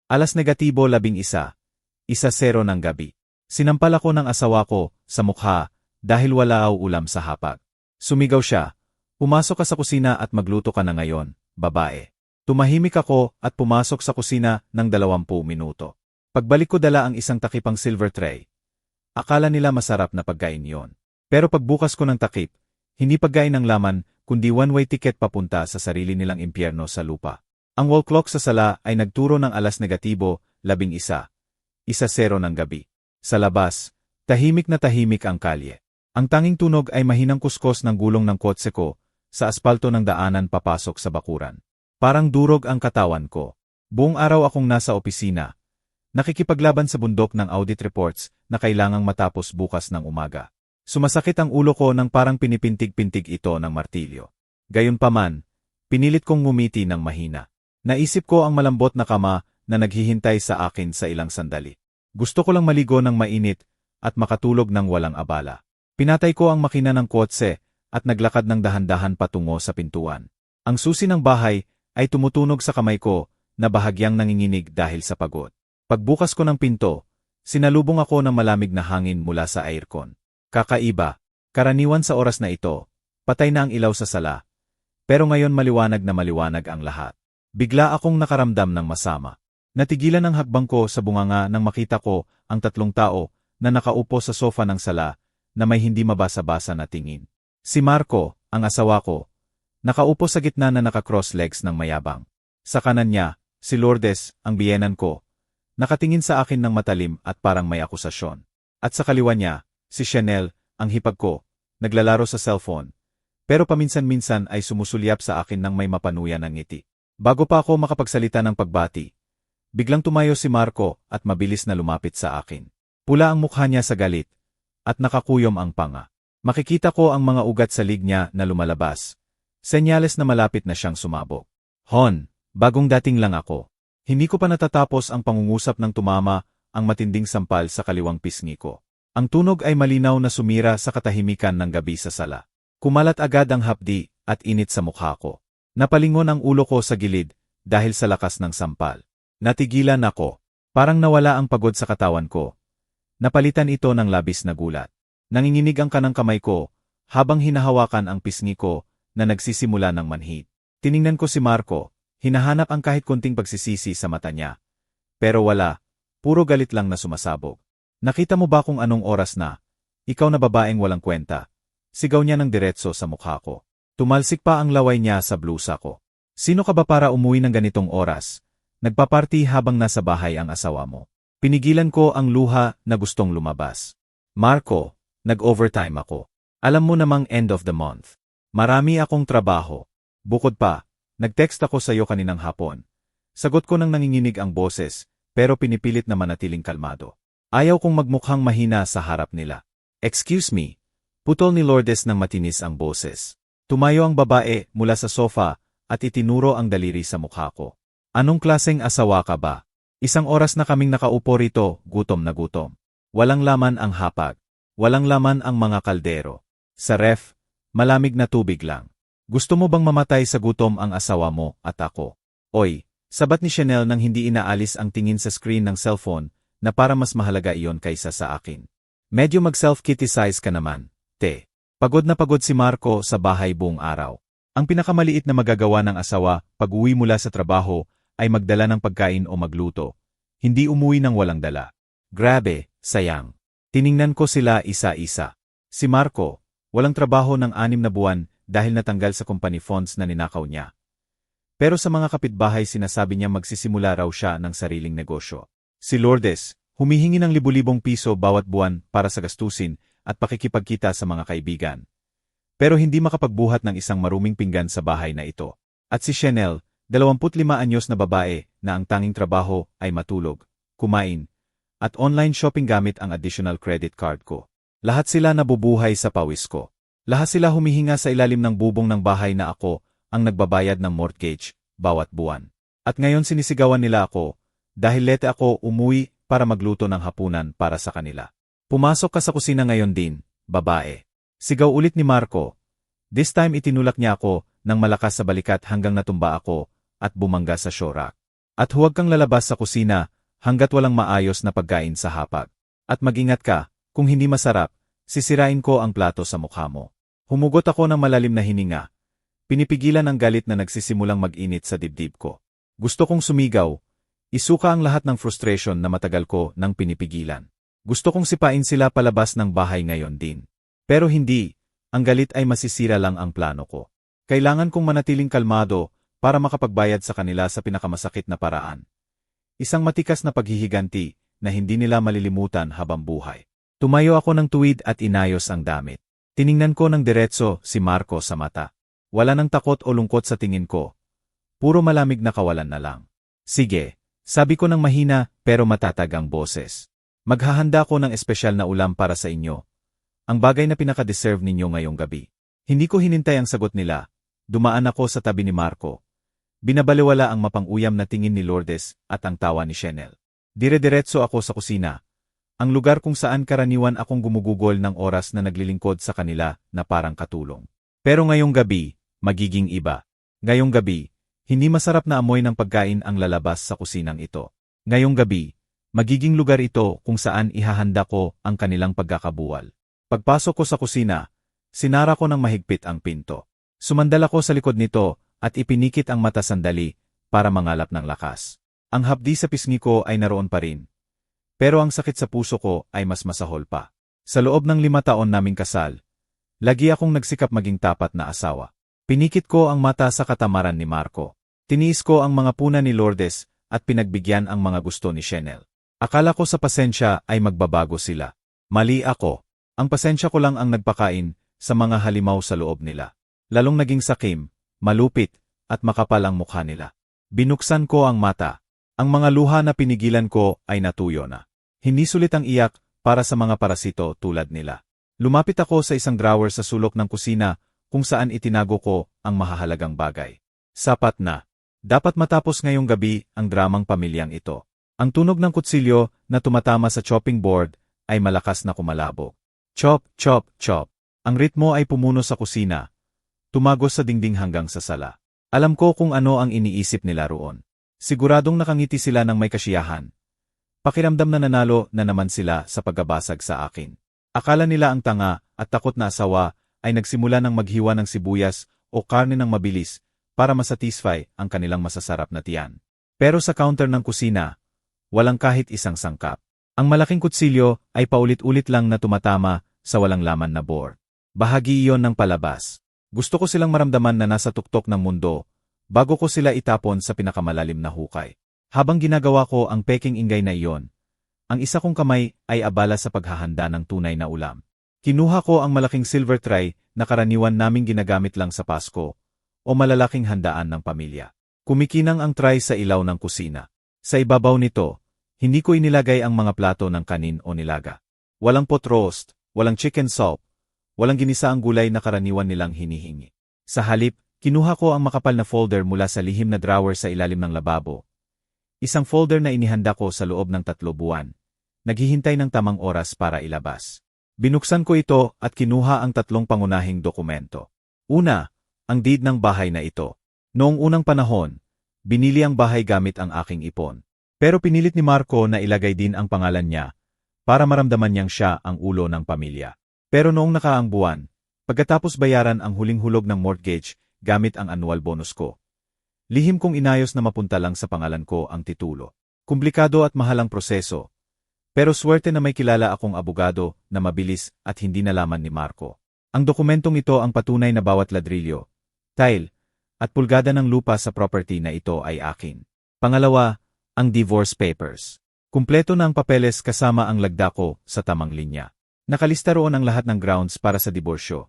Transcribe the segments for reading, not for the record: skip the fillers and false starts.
Alas negatibo 11, 1:00 ng gabi. Sinampal ako ng asawa ko sa mukha dahil wala aw ulam sa hapag. Sumigaw siya, "Pumasok ka sa kusina at magluto ka na ngayon, babae." Tumahimik ako at pumasok sa kusina ng 20 minuto. Pagbalik ko dala ang isang takipang silver tray. Akala nila masarap na pagkain yon. Pero pagbukas ko ng takip, hindi pagkain ng laman kundi one-way ticket papunta sa sarili nilang impyerno sa lupa. Ang wall clock sa sala ay nagturo ng alas negatibo 11, 1:00 ng gabi. Sa labas, tahimik na tahimik ang kalye. Ang tanging tunog ay mahinang kuskos ng gulong ng kotse ko sa aspalto ng daanan papasok sa bakuran. Parang durog ang katawan ko. Buong araw akong nasa opisina, nakikipaglaban sa bundok ng audit reports na kailangang matapos bukas ng umaga. Sumasakit ang ulo ko nang parang pinipintig-pintig ito ng martilyo. Gayunpaman, pinilit kong ngumiti ng mahina. Naisip ko ang malambot na kama na naghihintay sa akin sa ilang sandali. Gusto ko lang maligo ng mainit at makatulog ng walang abala. Pinatay ko ang makina ng kotse at naglakad ng dahan-dahan patungo sa pintuan. Ang susi ng bahay ay tumutunog sa kamay ko na bahagyang nanginginig dahil sa pagod. Pagbukas ko ng pinto, sinalubong ako ng malamig na hangin mula sa aircon. Kakaiba, karaniwan sa oras na ito, patay na ang ilaw sa sala. Pero ngayon maliwanag na maliwanag ang lahat. Bigla akong nakaramdam ng masama. Natigilan ang hakbang ko sa bunganga nang makita ko ang 3 tao na nakaupo sa sofa ng sala na may hindi mabasa-basa na tingin. Si Marco, ang asawa ko, nakaupo sa gitna na naka-cross legs ng mayabang. Sa kanan niya, si Lourdes, ang biyenan ko, nakatingin sa akin ng matalim at parang may akusasyon. At sa kaliwa niya, si Chanel, ang hipag ko, naglalaro sa cellphone, pero paminsan-minsan ay sumusulyap sa akin ng may mapanuyan ng ngiti. Bago pa ako makapagsalita ng pagbati, biglang tumayo si Marco at mabilis na lumapit sa akin. Pula ang mukha niya sa galit, at nakakuyom ang panga. Makikita ko ang mga ugat sa lig niya na lumalabas. Senyales na malapit na siyang sumabog. "Hon, bagong dating lang ako." Hindi ko pa natatapos ang pangungusap ng tumama ang matinding sampal sa kaliwang pisngi ko. Ang tunog ay malinaw na sumira sa katahimikan ng gabi sa sala. Kumalat agad ang hapdi at init sa mukha ko. Napalingon ang ulo ko sa gilid dahil sa lakas ng sampal. Natigilan ako. Parang nawala ang pagod sa katawan ko. Napalitan ito ng labis na gulat. Nanginginig ang kanang kamay ko habang hinahawakan ang pisngi ko na nagsisimula ng manhid. Tiningnan ko si Marco, hinahanap ang kahit kunting pagsisisi sa mata niya. Pero wala, puro galit lang na sumasabog. "Nakita mo ba kung anong oras na? Ikaw na babaeng walang kwenta." Sigaw niya ng diretso sa mukha ko. Tumalsik pa ang laway niya sa blusa ko. "Sino ka ba para umuwi ng ganitong oras? Nagpaparty habang nasa bahay ang asawa mo." Pinigilan ko ang luha na gustong lumabas. "Marco, nag-overtime ako. Alam mo namang end of the month. Marami akong trabaho. Bukod pa, nag-text ako sa iyo kaninang hapon." Sagot ko nang nanginginig ang boses, pero pinipilit na manatiling kalmado. Ayaw kong magmukhang mahina sa harap nila. "Excuse me," putol ni Lourdes ng matinis ang boses. Tumayo ang babae mula sa sofa at itinuro ang daliri sa mukha ko. "Anong klaseng asawa ka ba? Isang oras na kaming nakaupo rito, gutom na gutom. Walang laman ang hapag. Walang laman ang mga kaldero. Sa ref, malamig na tubig lang. Gusto mo bang mamatay sa gutom ang asawa mo at ako?" "Oy," sabat ni Chanel nang hindi inaalis ang tingin sa screen ng cellphone na para mas mahalaga iyon kaysa sa akin. "Medyo mag-self-criticize ka naman, te." Pagod na pagod si Marco sa bahay buong araw. Ang pinakamaliit na magagawa ng asawa pag-uwi mula sa trabaho ay magdala ng pagkain o magluto. Hindi umuwi ng walang dala. Grabe, sayang. Tiningnan ko sila isa-isa. Si Marco, walang trabaho ng 6 na buwan dahil natanggal sa company funds na ninakaw niya. Pero sa mga kapitbahay sinasabi niya magsisimula raw siya ng sariling negosyo. Si Lourdes, humihingi ng libu-libong piso bawat buwan para sa gastusin at pakikipagkita sa mga kaibigan. Pero hindi makapagbuhat ng isang maruming pinggan sa bahay na ito. At si Chanel, 25 anyos na babae na ang tanging trabaho ay matulog, kumain, at online shopping gamit ang additional credit card ko. Lahat sila nabubuhay sa pawis ko. Lahat sila humihinga sa ilalim ng bubong ng bahay na ako ang nagbabayad ng mortgage bawat buwan. At ngayon sinisigawan nila ako dahil late ako umuwi para magluto ng hapunan para sa kanila. "Pumasok ka sa kusina ngayon din, babae." Sigaw ulit ni Marco. This time itinulak niya ako ng malakas sa balikat hanggang natumba ako at bumangga sa shorak. At huwag kang lalabas sa kusina hanggat walang maayos na pagkain sa hapag. At mag-ingat ka, kung hindi masarap, sisirain ko ang plato sa mukha mo. Humugot ako ng malalim na hininga. Pinipigilan ang galit na nagsisimulang mag-init sa dibdib ko. Gusto kong sumigaw. Isuka ang lahat ng frustration na matagal ko nang pinipigilan. Gusto kong sipain sila palabas ng bahay ngayon din. Pero hindi, ang galit ay masisira lang ang plano ko. Kailangan kong manatiling kalmado para makapagbayad sa kanila sa pinakamasakit na paraan. Isang matikas na paghihiganti na hindi nila malilimutan habang buhay. Tumayo ako ng tuwid at inayos ang damit. Tiningnan ko ng diretso si Marco sa mata. Wala nang takot o lungkot sa tingin ko. Puro malamig na kawalan na lang. Sige, sabi ko ng mahina pero matatag ang boses. Maghahanda ko ng espesyal na ulam para sa inyo. Ang bagay na pinaka-deserve ninyo ngayong gabi. Hindi ko hinintay ang sagot nila. Dumaan ako sa tabi ni Marco. Binabaliwala ang mapang-uyam na tingin ni Lourdes at ang tawa ni Chanel. Dire-diretso ako sa kusina. Ang lugar kung saan karaniwan akong gumugugol ng oras na naglilingkod sa kanila na parang katulong. Pero ngayong gabi, magiging iba. Ngayong gabi, hindi masarap na amoy ng pagkain ang lalabas sa kusinang ito. Ngayong gabi, magiging lugar ito kung saan ihahanda ko ang kanilang pagkakabuwal. Pagpasok ko sa kusina, sinara ko ng mahigpit ang pinto. Sumandal ako sa likod nito at ipinikit ang mata sandali para mangalap ng lakas. Ang hapdi sa pisngi ko ay naroon pa rin. Pero ang sakit sa puso ko ay mas masahol pa. Sa loob ng 5 taon naming kasal, lagi akong nagsikap maging tapat na asawa. Pinikit ko ang mata sa katamaran ni Marco. Tiniis ko ang mga puna ni Lourdes at pinagbigyan ang mga gusto ni Chanel. Akala ko sa pasensya ay magbabago sila. Mali ako. Ang pasensya ko lang ang nagpakain sa mga halimaw sa loob nila. Lalong naging sakim, malupit, at makapal ang mukha nila. Binuksan ko ang mata. Ang mga luha na pinigilan ko ay natuyo na. Hindi sulit ang iyak para sa mga parasito tulad nila. Lumapit ako sa isang drawer sa sulok ng kusina kung saan itinago ko ang mahahalagang bagay. Sapat na. Dapat matapos ngayong gabi ang dramang pamilyang ito. Ang tunog ng kutsilyo na tumatama sa chopping board ay malakas na kumalabo. Chop, chop, chop. Ang ritmo ay pumuno sa kusina. Tumagos sa dingding hanggang sa sala. Alam ko kung ano ang iniisip nila roon. Siguradong nakangiti sila ng may kasiyahan. Pakiramdam na nanalo na naman sila sa paggabasag sa akin. Akala nila ang tanga at takot na asawa ay nagsimula ng maghiwa ng sibuyas o karne ng mabilis para masatisfy ang kanilang masasarap na tiyan. Pero sa counter ng kusina, walang kahit isang sangkap. Ang malaking kutsilyo ay paulit-ulit lang na tumatama sa walang laman na bore. Bahagi iyon ng palabas. Gusto ko silang maramdaman na nasa tuktok ng mundo bago ko sila itapon sa pinakamalalim na hukay. Habang ginagawa ko ang peking ingay na iyon, ang isa kong kamay ay abala sa paghahanda ng tunay na ulam. Kinuha ko ang malaking silver tray na karaniwan naming ginagamit lang sa Pasko o malalaking handaan ng pamilya. Kumikinang ang tray sa ilaw ng kusina. Sa ibabaw nito, hindi ko inilagay ang mga plato ng kanin o nilaga. Walang pot roast, walang chicken soup, walang ginisaang gulay na karaniwan nilang hinihingi. Sa halip, kinuha ko ang makapal na folder mula sa lihim na drawer sa ilalim ng lababo. Isang folder na inihanda ko sa loob ng 3 buwan. Naghihintay ng tamang oras para ilabas. Binuksan ko ito at kinuha ang 3 pangunahing dokumento. Una, ang deed ng bahay na ito. Noong unang panahon, binili ang bahay gamit ang aking ipon. Pero pinilit ni Marco na ilagay din ang pangalan niya para maramdaman niyang siya ang ulo ng pamilya. Pero noong nakaang buwan, pagkatapos bayaran ang huling hulog ng mortgage gamit ang annual bonus ko, lihim kong inayos na mapunta lang sa pangalan ko ang titulo. Komplikado at mahalang proseso. Pero swerte na may kilala akong abogado na mabilis at hindi nalaman ni Marco. Ang dokumentong ito ang patunay na bawat ladrilyo, tile, at pulgada ng lupa sa property na ito ay akin. Pangalawa, ang divorce papers. Kumpleto na ang papeles kasama ang lagda ko sa tamang linya. Nakalista roon ang lahat ng grounds para sa diborsyo.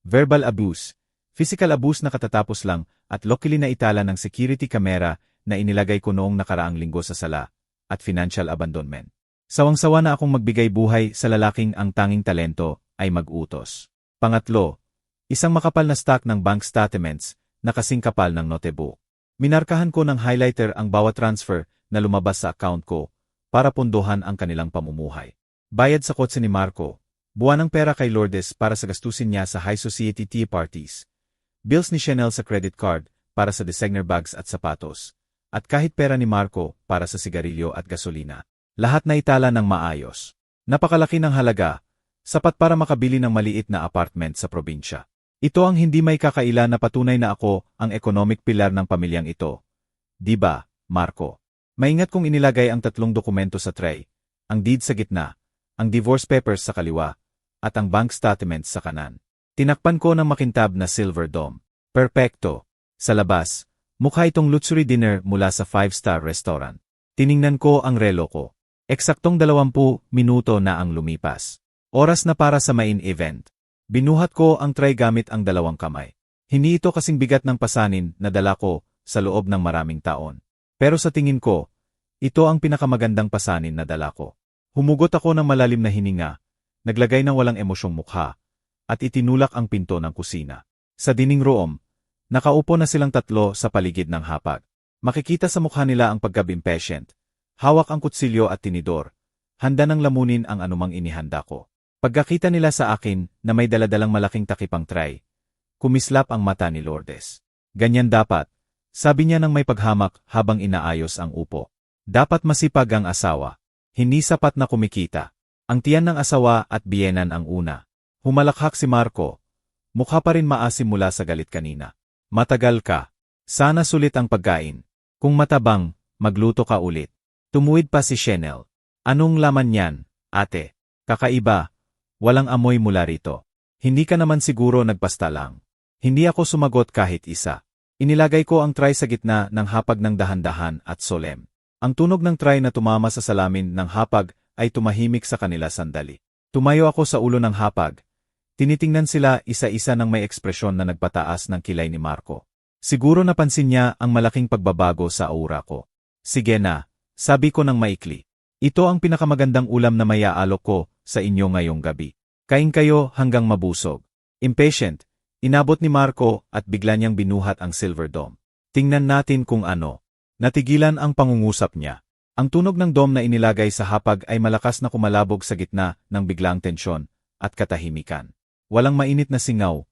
Verbal abuse, physical abuse na katatapos lang at luckily na itala ng security camera na inilagay ko noong nakaraang linggo sa sala, at financial abandonment. Sawang-sawa na akong magbigay buhay sa lalaking ang tanging talento ay mag-utos. Pangatlo, isang makapal na stack ng bank statements na kasing kapal ng notebook. Minarkahan ko ng highlighter ang bawat transfer na lumabas sa account ko para pondohan ang kanilang pamumuhay. Bayad sa kotse ni Marco, buwan ng pera kay Lourdes para sa gastusin niya sa high society tea parties, bills ni Chanel sa credit card para sa designer bags at sapatos, at kahit pera ni Marco para sa sigarilyo at gasolina. Lahat na itala ng maayos. Napakalaki ng halaga, sapat para makabili ng maliit na apartment sa probinsya. Ito ang hindi may kakaila na patunay na ako ang economic pillar ng pamilyang ito. Di ba, Marco? Maingat kong inilagay ang 3 dokumento sa tray, ang deed sa gitna, ang divorce papers sa kaliwa, at ang bank statements sa kanan. Tinakpan ko ng makintab na silver dome. Perpekto. Sa labas, mukha itong luxury dinner mula sa 5-star restaurant. Tiningnan ko ang relo ko. Eksaktong 20 minuto na ang lumipas. Oras na para sa main event. Binuhat ko ang tray gamit ang 2 kamay. Hindi ito kasing bigat ng pasanin na dala ko sa loob ng maraming taon. Pero sa tingin ko, ito ang pinakamagandang pasanin na dala ko. Humugot ako ng malalim na hininga, naglagay ng walang emosyong mukha, at itinulak ang pinto ng kusina. Sa dining room, nakaupo na silang 3 sa paligid ng hapag. Makikita sa mukha nila ang pagka-impatient. Hawak ang kutsilyo at tinidor, handa nang lamunin ang anumang inihanda ko. Pagkakita nila sa akin na may daladalang malaking takipang tray, kumislap ang mata ni Lourdes. Ganyan dapat, sabi niya nang may paghamak habang inaayos ang upo. Dapat masipag ang asawa. Hindi sapat na kumikita. Ang tiyan ng asawa at biyenan ang una. Humalakhak si Marco. Mukha pa rin maasim mula sa galit kanina. Matagal ka. Sana sulit ang pagkain. Kung matabang, magluto ka ulit. Tumuwid pa si Chanel. Anong laman yan, ate? Kakaiba. Walang amoy mula rito. Hindi ka naman siguro nagpasta lang. Hindi ako sumagot kahit isa. Inilagay ko ang tray sa gitna ng hapag ng dahan-dahan at solem. Ang tunog ng tray na tumama sa salamin ng hapag ay tumahimik sa kanila sandali. Tumayo ako sa ulo ng hapag. Tinitingnan sila isa-isa ng may ekspresyon na nagpataas ng kilay ni Marco. Siguro napansin niya ang malaking pagbabago sa aura ko. Sige na. Sabi ko ng maikli. Ito ang pinakamagandang ulam na maiaalok ko sa inyo ngayong gabi. Kain kayo hanggang mabusog. Impatient, inabot ni Marco at bigla niyang binuhat ang silver dome. Tingnan natin kung ano. Natigilan ang pangungusap niya. Ang tunog ng dome na inilagay sa hapag ay malakas na kumalabog sa gitna ng biglang tensyon at katahimikan. Walang mainit na singaw,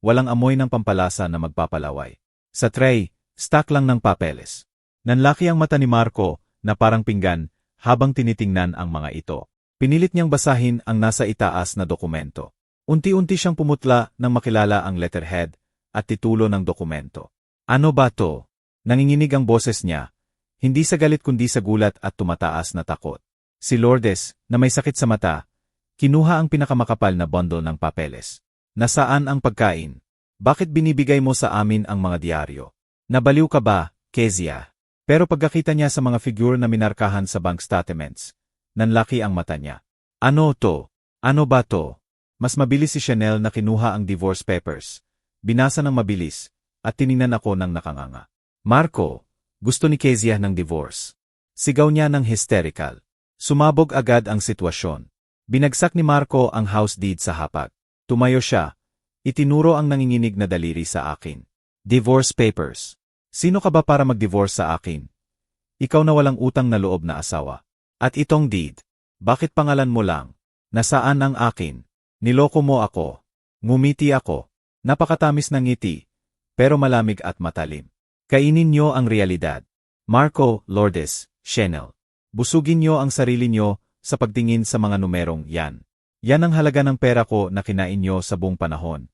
walang amoy ng pampalasa na magpapalaway. Sa tray, stack lang ng papeles. Nanlaki ang mata ni Marco na parang pinggan habang tinitingnan ang mga ito. Pinilit niyang basahin ang nasa itaas na dokumento. Unti-unti siyang pumutla nang makilala ang letterhead at titulo ng dokumento. Ano ba to? Nanginginig ang boses niya, hindi sa galit kundi sa gulat at tumataas na takot. Si Lourdes, na may sakit sa mata, kinuha ang pinakamakapal na bundle ng papeles. Nasaan ang pagkain? Bakit binibigay mo sa amin ang mga diaryo? Nabaliw ka ba, Kezia? Pero pagkakita niya sa mga figure na minarkahan sa bank statements, nanlaki ang mata niya. Ano to? Ano ba to? Mas mabilis si Chanel na kinuha ang divorce papers. Binasa ng mabilis, at tiningnan ako ng nakanganga. Marco, gusto ni Kezia ng divorce. Sigaw niya ng hysterical. Sumabog agad ang sitwasyon. Binagsak ni Marco ang house deed sa hapag. Tumayo siya. Itinuro ang nanginginig na daliri sa akin. Divorce papers. Sino ka ba para mag-divorce sa akin? Ikaw na walang utang na loob na asawa. At itong deed, bakit pangalan mo lang? Nasaan ang akin? Niloko mo ako. Ngumiti ako. Napakatamis ng ngiti, pero malamig at matalim. Kainin niyo ang realidad. Marco, Lourdes, Chanel. Busugin niyo ang sarili niyo sa pagtingin sa mga numerong yan. Yan ang halaga ng pera ko na kinain niyo sa buong panahon.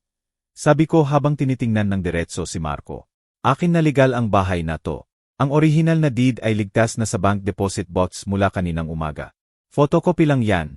Sabi ko habang tinitingnan ng diretso si Marco. Akin na legal ang bahay na to. Ang original na deed ay ligtas na sa bank deposit box mula kaninang umaga. Photocopy lang yan,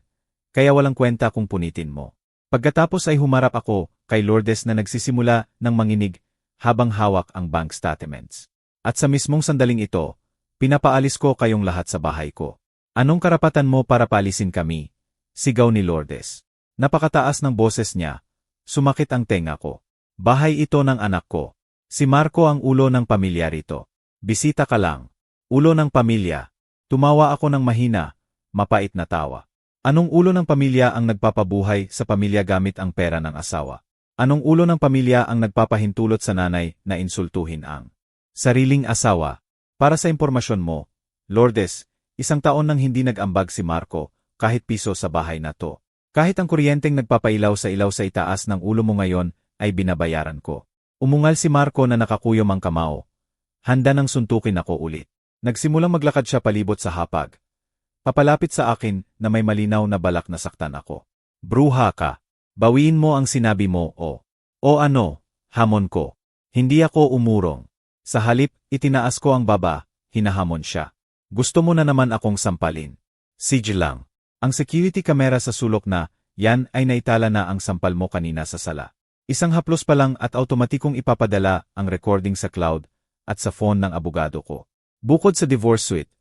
kaya walang kwenta kung punitin mo. Pagkatapos ay humarap ako kay Lourdes na nagsisimula ng manginig habang hawak ang bank statements. At sa mismong sandaling ito, pinapaalis ko kayong lahat sa bahay ko. Anong karapatan mo para paalisin kami? Sigaw ni Lourdes. Napakataas ng boses niya. Sumakit ang tenga ko. Bahay ito ng anak ko. Si Marco ang ulo ng pamilya rito. Bisita ka lang. Ulo ng pamilya. Tumawa ako ng mahina, mapait na tawa. Anong ulo ng pamilya ang nagpapabuhay sa pamilya gamit ang pera ng asawa? Anong ulo ng pamilya ang nagpapahintulot sa nanay na insultuhin ang sariling asawa? Para sa impormasyon mo, Lourdes, 1 taon nang hindi nag-ambag si Marco kahit piso sa bahay na to. Kahit ang kuryenteng nagpapailaw sa ilaw sa itaas ng ulo mo ngayon ay binabayaran ko. Umungal si Marco na nakakuyom ang kamao. Handa nang suntukin ako ulit. Nagsimulang maglakad siya palibot sa hapag. Papalapit sa akin na may malinaw na balak na saktan ako. Bruha ka. Bawiin mo ang sinabi mo o ano, hamon ko. Hindi ako umurong. Sa halip, itinaas ko ang baba, hinahamon siya. Gusto mo na naman akong sampalin. Sige lang. Ang security camera sa sulok na, yan ay naitala na ang sampal mo kanina sa sala. Isang haplos pa lang at automatikong ipapadala ang recording sa cloud at sa phone ng abogado ko. Bukod sa divorce suite,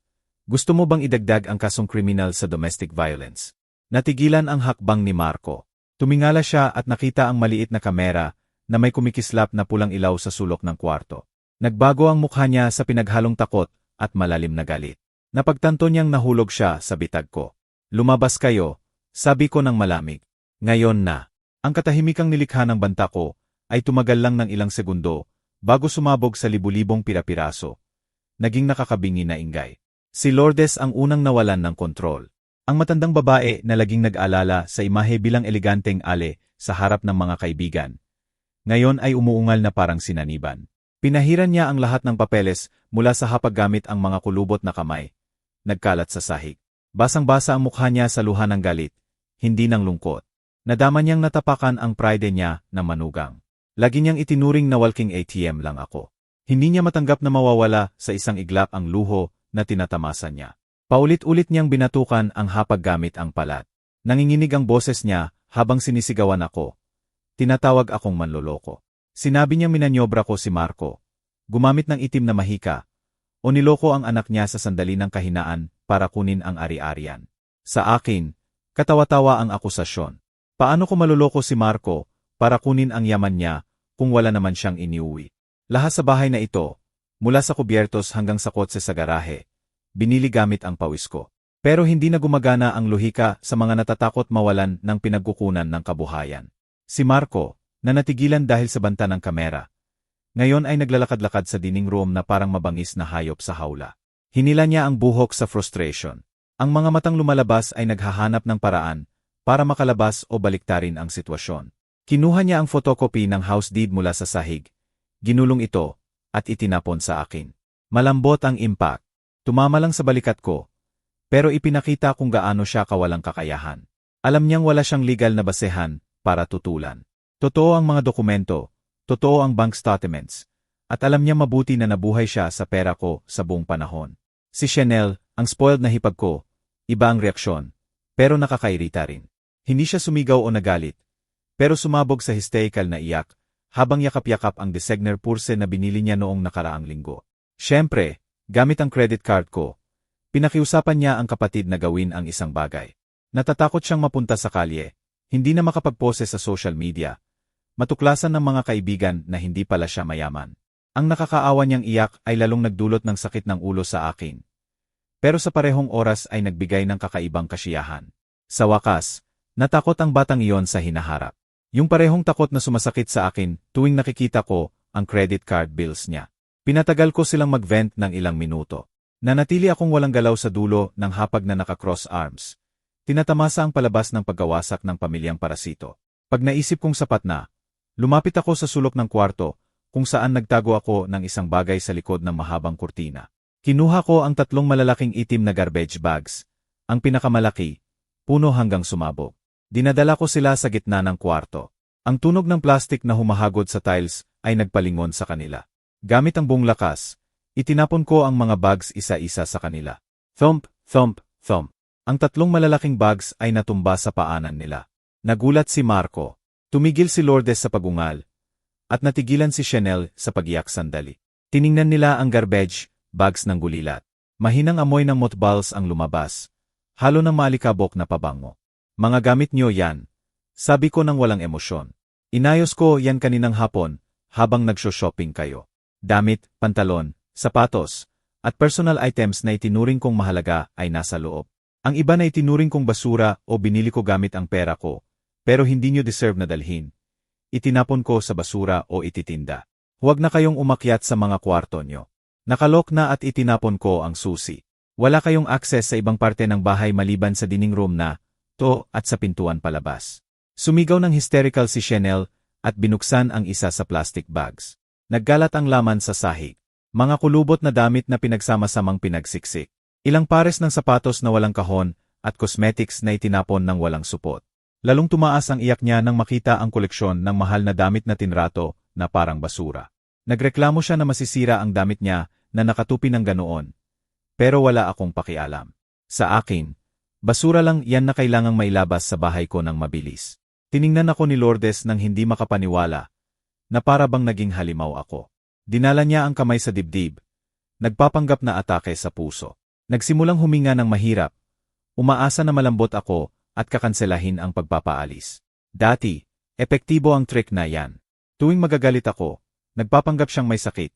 gusto mo bang idagdag ang kasong kriminal sa domestic violence? Natigilan ang hakbang ni Marco. Tumingala siya at nakita ang maliit na kamera na may kumikislap na pulang ilaw sa sulok ng kwarto. Nagbago ang mukha niya sa pinaghalong takot at malalim na galit. Napagtanto niyang nahulog siya sa bitag ko. Lumabas kayo, sabi ko ng malamig. Ngayon na. Ang katahimikang nilikha ng banta ko ay tumagal lang ng ilang segundo bago sumabog sa libu-libong pirapiraso. Naging nakakabingi na ingay. Si Lourdes ang unang nawalan ng kontrol. Ang matandang babae na laging nag-alala sa imahe bilang eleganteng ale sa harap ng mga kaibigan. Ngayon ay umuungal na parang sinaniban. Pinahiran niya ang lahat ng papeles mula sa hapag gamit ang mga kulubot na kamay. Nagkalat sa sahig. Basang-basa ang mukha niya sa luha ng galit, hindi ng lungkot. Nadama niyang natapakan ang pride niya na manugang. Lagi niyang itinuring na walking ATM lang ako. Hindi niya matanggap na mawawala sa isang iglap ang luho na tinatamasa niya. Paulit-ulit niyang binatukan ang hapag gamit ang palat. Nanginginig ang boses niya habang sinisigawan ako. Tinatawag akong manloloko. Sinabi niyang minanyobra ko si Marco. Gumamit ng itim na mahika. O niloko ang anak niya sa sandali ng kahinaan para kunin ang ari-arian. Sa akin, katawa-tawa ang akusasyon. Paano ko maluloko si Marco para kunin ang yaman niya kung wala naman siyang iniuwi? Lahat sa bahay na ito, mula sa kubyertos hanggang sa kotse sa garahe, binili gamit ang pawis ko. Pero hindi na gumagana ang lohika sa mga natatakot mawalan ng pinagkukunan ng kabuhayan. Si Marco, na natigilan dahil sa banta ng kamera, ngayon ay naglalakad-lakad sa dining room na parang mabangis na hayop sa hawla. Hinila niya ang buhok sa frustration. Ang mga matang lumalabas ay naghahanap ng paraan para makalabas o baliktarin ang sitwasyon. Kinuha niya ang photocopy ng house deed mula sa sahig, ginulong ito, at itinapon sa akin. Malambot ang impact. Tumama lang sa balikat ko, pero ipinakita kung gaano siya kawalang kakayahan. Alam niyang wala siyang legal na basehan para tutulan. Totoo ang mga dokumento, totoo ang bank statements, at alam niya mabuti na nabuhay siya sa pera ko sa buong panahon. Si Chanel, ang spoiled na hipag ko, iba ang reaksyon, pero nakakairita rin. Hindi siya sumigaw o nagalit, pero sumabog sa hysterical na iyak, habang yakap-yakap ang designer purse na binili niya noong nakaraang linggo. Siyempre, gamit ang credit card ko, pinakiusapan niya ang kapatid na gawin ang isang bagay. Natatakot siyang mapunta sa kalye, hindi na makapagpose sa social media, matuklasan ng mga kaibigan na hindi pala siya mayaman. Ang nakakaawa niyang iyak ay lalong nagdulot ng sakit ng ulo sa akin. Pero sa parehong oras ay nagbigay ng kakaibang kasiyahan. Sa wakas, natakot ang batang iyon sa hinaharap. Yung parehong takot na sumasakit sa akin tuwing nakikita ko ang credit card bills niya. Pinatagal ko silang mag-vent ng ilang minuto. Nanatili akong walang galaw sa dulo ng hapag na naka-cross arms. Tinatamasa ang palabas ng paggawasak ng pamilyang parasito. Pag naisip kong sapat na, lumapit ako sa sulok ng kwarto kung saan nagtago ako ng isang bagay sa likod ng mahabang kurtina. Kinuha ko ang 3 malalaking itim na garbage bags. Ang pinakamalaki, puno hanggang sumabog. Dinadala ko sila sa gitna ng kwarto. Ang tunog ng plastik na humahagod sa tiles ay nagpalingon sa kanila. Gamit ang buong lakas, itinapon ko ang mga bags isa-isa sa kanila. Thump, thump, thump. Ang 3 malalaking bags ay natumba sa paanan nila. Nagulat si Marco. Tumigil si Lourdes sa pagungal. At natigilan si Chanel sa pag-iyak sandali. Tiningnan nila ang garbage bags ng gulilat. Mahinang amoy ng mothballs ang lumabas. Halo ng maalikabok na pabango. Mga gamit niyo yan. Sabi ko nang walang emosyon. Inayos ko yan kaninang hapon habang nagsho-shopping kayo. Damit, pantalon, sapatos, at personal items na itinuring kong mahalaga ay nasa loob. Ang iba na itinuring kong basura o binili ko gamit ang pera ko, pero hindi niyo deserve na dalhin. Itinapon ko sa basura o ititinda. Huwag na kayong umakyat sa mga kwarto nyo. Nakalok na at itinapon ko ang susi. Wala kayong access sa ibang parte ng bahay maliban sa dining room na to at sa pintuan palabas. Sumigaw ng hysterical si Chanel at binuksan ang isa sa plastic bags. Naggalat ang laman sa sahig. Mga kulubot na damit na pinagsama-samang pinagsiksik. Ilang pares ng sapatos na walang kahon at cosmetics na itinapon ng walang supot. Lalong tumaas ang iyak niya nang makita ang koleksyon ng mahal na damit na tinrato na parang basura. Nagreklamo siya na masisira ang damit niya na nakatupi ng ganoon. Pero wala akong pakialam. Sa akin, basura lang yan na kailangang mailabas sa bahay ko ng mabilis. Tiningnan ako ni Lourdes nang hindi makapaniwala na para bang naging halimaw ako. Dinala niya ang kamay sa dibdib. Nagpapanggap na atake sa puso. Nagsimulang huminga ng mahirap. Umaasa na malambot ako at kakanselahin ang pagpapaalis. Dati, epektibo ang trick na yan. Tuwing magagalit ako, nagpapanggap siyang may sakit.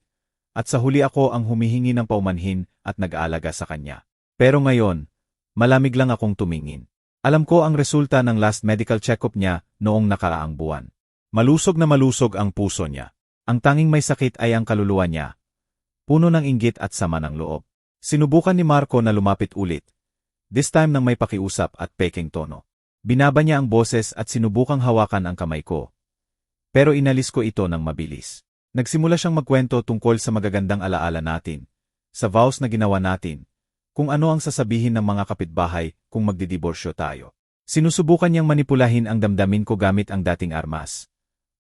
At sa huli ako ang humihingi ng paumanhin at nag-aalaga sa kanya. Pero ngayon, malamig lang akong tumingin. Alam ko ang resulta ng last medical check-up niya noong nakaraang buwan. Malusog na malusog ang puso niya. Ang tanging may sakit ay ang kaluluwa niya. Puno ng inggit at sama ng loob. Sinubukan ni Marco na lumapit ulit. This time nang may pakiusap at peking tono. Binaba niya ang boses at sinubukang hawakan ang kamay ko. Pero inalis ko ito ng mabilis. Nagsimula siyang magkwento tungkol sa magagandang alaala natin, sa vows na ginawa natin, kung ano ang sasabihin ng mga kapitbahay kung magdidiborsyo tayo. Sinusubukan niyang manipulahin ang damdamin ko gamit ang dating armas.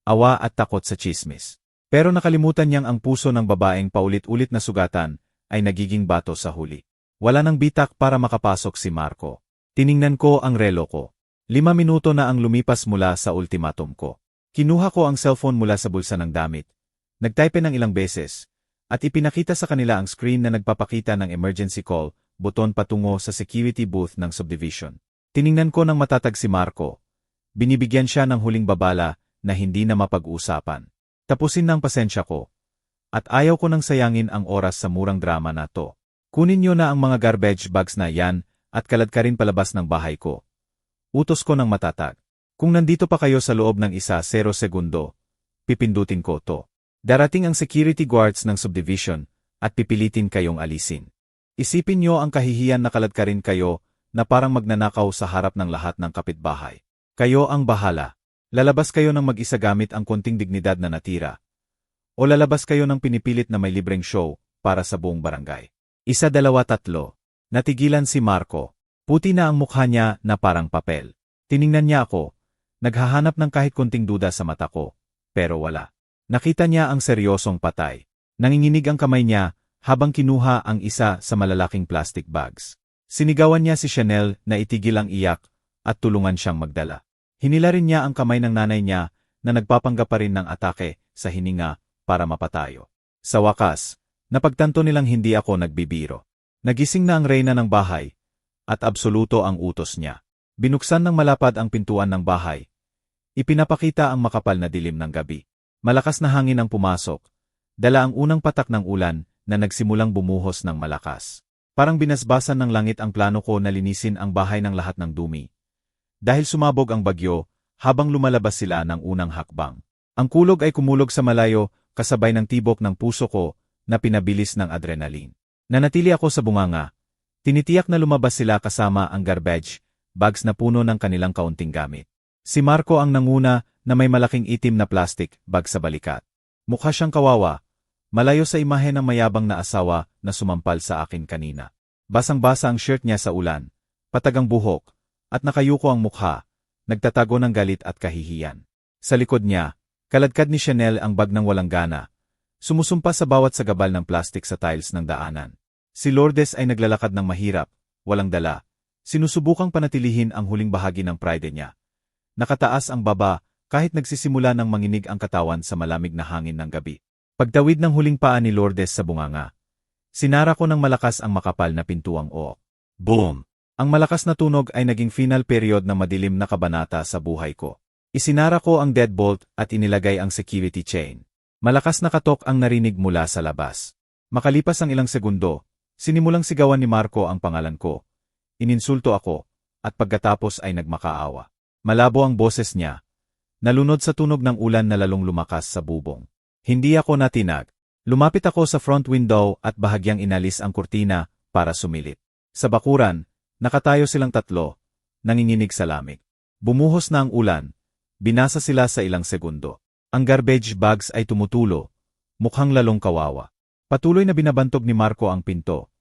Awa at takot sa tsismis. Pero nakalimutan niyang ang puso ng babaeng paulit-ulit na sugatan ay nagiging bato sa huli. Wala nang bitak para makapasok si Marco. Tiningnan ko ang relo ko. 5 minuto na ang lumipas mula sa ultimatum ko. Kinuha ko ang cellphone mula sa bulsa ng damit. Nagtype ng ilang beses, at ipinakita sa kanila ang screen na nagpapakita ng emergency call, buton patungo sa security booth ng subdivision. Tiningnan ko ng matatag si Marco. Binibigyan siya ng huling babala na hindi na mapag-usapan. Tapusin ng pasensya ko. At ayaw ko nang sayangin ang oras sa murang drama na to. Kunin niyo na ang mga garbage bags na yan at kalad ka rin palabas ng bahay ko. Utos ko ng matatag. Kung nandito pa kayo sa loob ng 1-0 segundo, pipindutin ko to. Darating ang security guards ng subdivision at pipilitin kayong alisin. Isipin niyo ang kahihiyan na kalad ka rin kayo na parang magnanakaw sa harap ng lahat ng kapitbahay. Kayo ang bahala. Lalabas kayo ng mag-isa gamit ang konting dignidad na natira. O lalabas kayo ng pinipilit na may libreng show para sa buong barangay. 1, 2, 3. Natigilan si Marco. Puti na ang mukha niya na parang papel. Tiningnan niya ako. Naghahanap ng kahit konting duda sa mata ko. Pero wala. Nakita niya ang seryosong patay. Nanginginig ang kamay niya habang kinuha ang isa sa malalaking plastic bags. Sinigawan niya si Chanel na itigil ang iyak at tulungan siyang magdala. Hinila rin niya ang kamay ng nanay niya na nagpapanggap pa rin ng atake sa hininga para mapatayo. Sa wakas, napagtanto nilang hindi ako nagbibiro. Nagising na ang reyna ng bahay at absoluto ang utos niya. Binuksan ng malapad ang pintuan ng bahay. Ipinapakita ang makapal na dilim ng gabi. Malakas na hangin ang pumasok. Dala ang unang patak ng ulan na nagsimulang bumuhos ng malakas. Parang binasbasan ng langit ang plano ko na linisin ang bahay ng lahat ng dumi. Dahil sumabog ang bagyo, habang lumalabas sila ng unang hakbang. Ang kulog ay kumulog sa malayo, kasabay ng tibok ng puso ko na pinabilis ng adrenaline. Nanatili ako sa bunganga. Tinitiyak na lumabas sila kasama ang garbage bags na puno ng kanilang kaunting gamit. Si Marco ang nanguna na may malaking itim na plastic bag sa balikat. Mukha siyang kawawa, malayo sa imahe ng mayabang na asawa na sumampal sa akin kanina. Basang-basa ang shirt niya sa ulan, patagang buhok, at nakayuko ang mukha, nagtatago ng galit at kahihiyan. Sa likod niya, kaladkad ni Chanel ang bag ng walang gana, sumusumpa sa bawat sagabal ng plastic sa tiles ng daanan. Si Lourdes ay naglalakad ng mahirap, walang dala, sinusubukang panatilihin ang huling bahagi ng pride niya. Nakataas ang baba, kahit nagsisimula ng manginig ang katawan sa malamig na hangin ng gabi. Pagtawid ng huling paa ni Lourdes sa bunganga, sinara ko ng malakas ang makapal na pintuang o. Boom! Ang malakas na tunog ay naging final period ng madilim na kabanata sa buhay ko. Isinara ko ang deadbolt at inilagay ang security chain. Malakas na katok ang narinig mula sa labas. Makalipas ang ilang segundo, sinimulang sigawan ni Marco ang pangalan ko. Ininsulto ako, at pagkatapos ay nagmakaawa. Malabo ang boses niya. Nalunod sa tunog ng ulan na lalong lumakas sa bubong. Hindi ako natinag. Lumapit ako sa front window at bahagyang inalis ang kurtina para sumilit. Sa bakuran, nakatayo silang tatlo, nanginginig sa lamig. Bumuhos na ang ulan. Binasa sila sa ilang segundo. Ang garbage bags ay tumutulo, mukhang lalong kawawa. Patuloy na binabantog ni Marco ang pinto.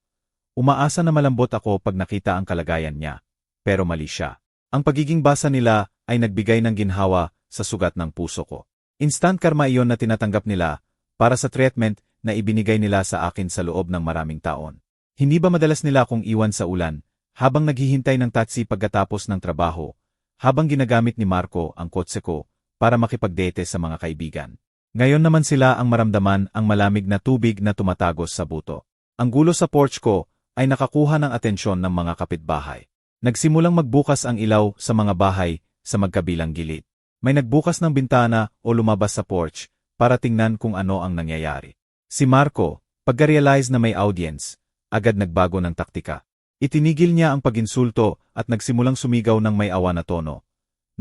Umaasa na malambot ako pag nakita ang kalagayan niya. Pero mali siya. Ang pagiging basa nila ay nagbigay ng ginhawa sa sugat ng puso ko. Instant karma iyon na tinatanggap nila para sa treatment na ibinigay nila sa akin sa loob ng maraming taon. Hindi ba madalas nila akong iwan sa ulan habang naghihintay ng taxi pagkatapos ng trabaho, habang ginagamit ni Marco ang kotse ko para makipagdate sa mga kaibigan? Ngayon naman sila ang maramdaman ang malamig na tubig na tumatagos sa buto. Ang gulo sa porch ko ay nakakuha ng atensyon ng mga kapitbahay. Nagsimulang magbukas ang ilaw sa mga bahay sa magkabilang gilid. May nagbukas ng bintana o lumabas sa porch para tingnan kung ano ang nangyayari. Si Marco, pagka-realize na may audience, agad nagbago ng taktika. Itinigil niya ang pag-insulto at nagsimulang sumigaw ng may awa na tono.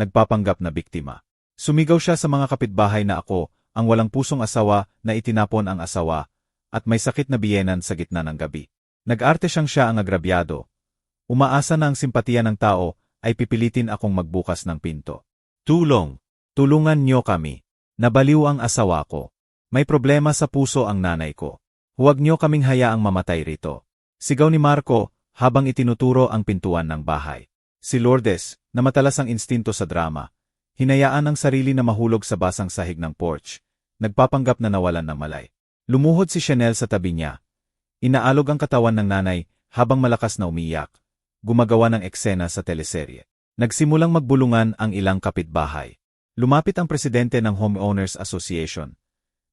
Nagpapanggap na biktima. Sumigaw siya sa mga kapitbahay na ako ang walang pusong asawa na itinapon ang asawa at may sakit na biyenan sa gitna ng gabi. Nag-arte siya ang agrabyado. Umaasa na ang simpatiya ng tao ay pipilitin akong magbukas ng pinto. Tulong! Tulungan niyo kami. Nabaliw ang asawa ko. May problema sa puso ang nanay ko. Huwag niyo kaming hayaang mamatay rito. Sigaw ni Marco habang itinuturo ang pintuan ng bahay. Si Lourdes, na matalas ang instinto sa drama, hinayaan ang sarili na mahulog sa basang sahig ng porch, nagpapanggap na nawalan ng malay. Lumuhod si Chanel sa tabi niya. Inaalog ang katawan ng nanay habang malakas na umiyak, gumagawa ng eksena sa teleserye. Nagsimulang magbulungan ang ilang kapitbahay. Lumapit ang presidente ng Homeowners Association,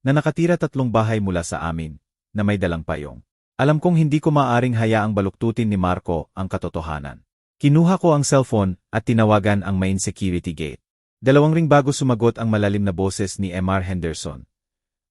na nakatira 3 bahay mula sa amin, na may dalang payong. Alam kong hindi ko maaring hayaang baluktutin ni Marco ang katotohanan. Kinuha ko ang cellphone at tinawagan ang main security gate. 2 ring bago sumagot ang malalim na boses ni Mr. Henderson,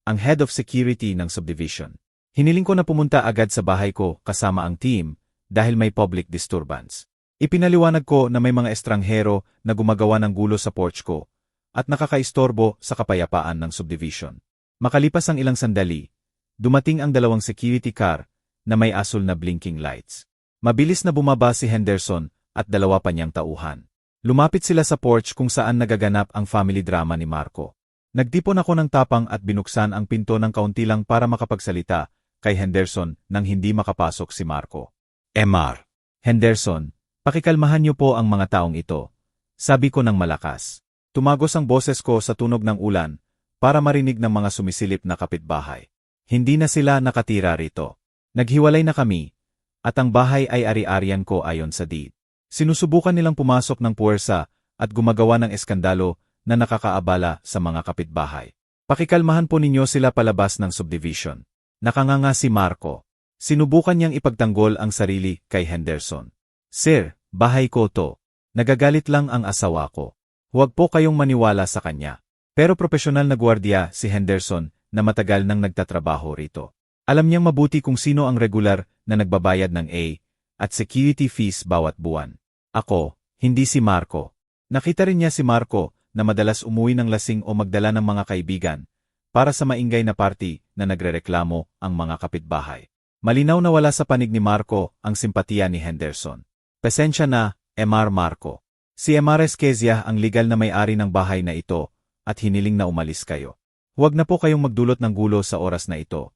ang head of security ng subdivision. Hiniling ko na pumunta agad sa bahay ko kasama ang team dahil may public disturbance. Ipinaliwanag ko na may mga estranghero na gumagawa ng gulo sa porch ko at nakakaistorbo sa kapayapaan ng subdivision. Makalipas ang ilang sandali, dumating ang 2 security car na may asul na blinking lights. Mabilis na bumaba si Henderson at 2 pa niyang tauhan. Lumapit sila sa porch kung saan nagaganap ang family drama ni Marco. Nagtipon ako ng tapang at binuksan ang pinto ng kaunti lang para makapagsalita kay Henderson nang hindi makapasok si Marco. Mr. Henderson, pakikalmahan niyo po ang mga taong ito, sabi ko ng malakas. Tumagos ang boses ko sa tunog ng ulan para marinig ng mga sumisilip na kapitbahay. Hindi na sila nakatira rito. Naghiwalay na kami, at ang bahay ay ari-arian ko ayon sa deed. Sinusubukan nilang pumasok ng puwersa at gumagawa ng eskandalo na nakakaabala sa mga kapitbahay. Pakikalmahan po ninyo sila palabas ng subdivision. Nakanganga si Marco. Sinubukan niyang ipagtanggol ang sarili kay Henderson. Sir, bahay ko to. Nagagalit lang ang asawa ko. Huwag po kayong maniwala sa kanya. Pero propesyonal na gwardiya si Henderson na matagal nang nagtatrabaho rito. Alam niyang mabuti kung sino ang regular na nagbabayad ng A at security fees bawat buwan. Ako, hindi si Marco. Nakita rin niya si Marco na madalas umuwi ng lasing o magdala ng mga kaibigan para sa maingay na party na nagrereklamo ang mga kapitbahay. Malinaw na wala sa panig ni Marco ang simpatiya ni Henderson. Pasensya na, Mr. Marco. Si Mr. Esquezia ang legal na may-ari ng bahay na ito at hiniling na umalis kayo. Huwag na po kayong magdulot ng gulo sa oras na ito,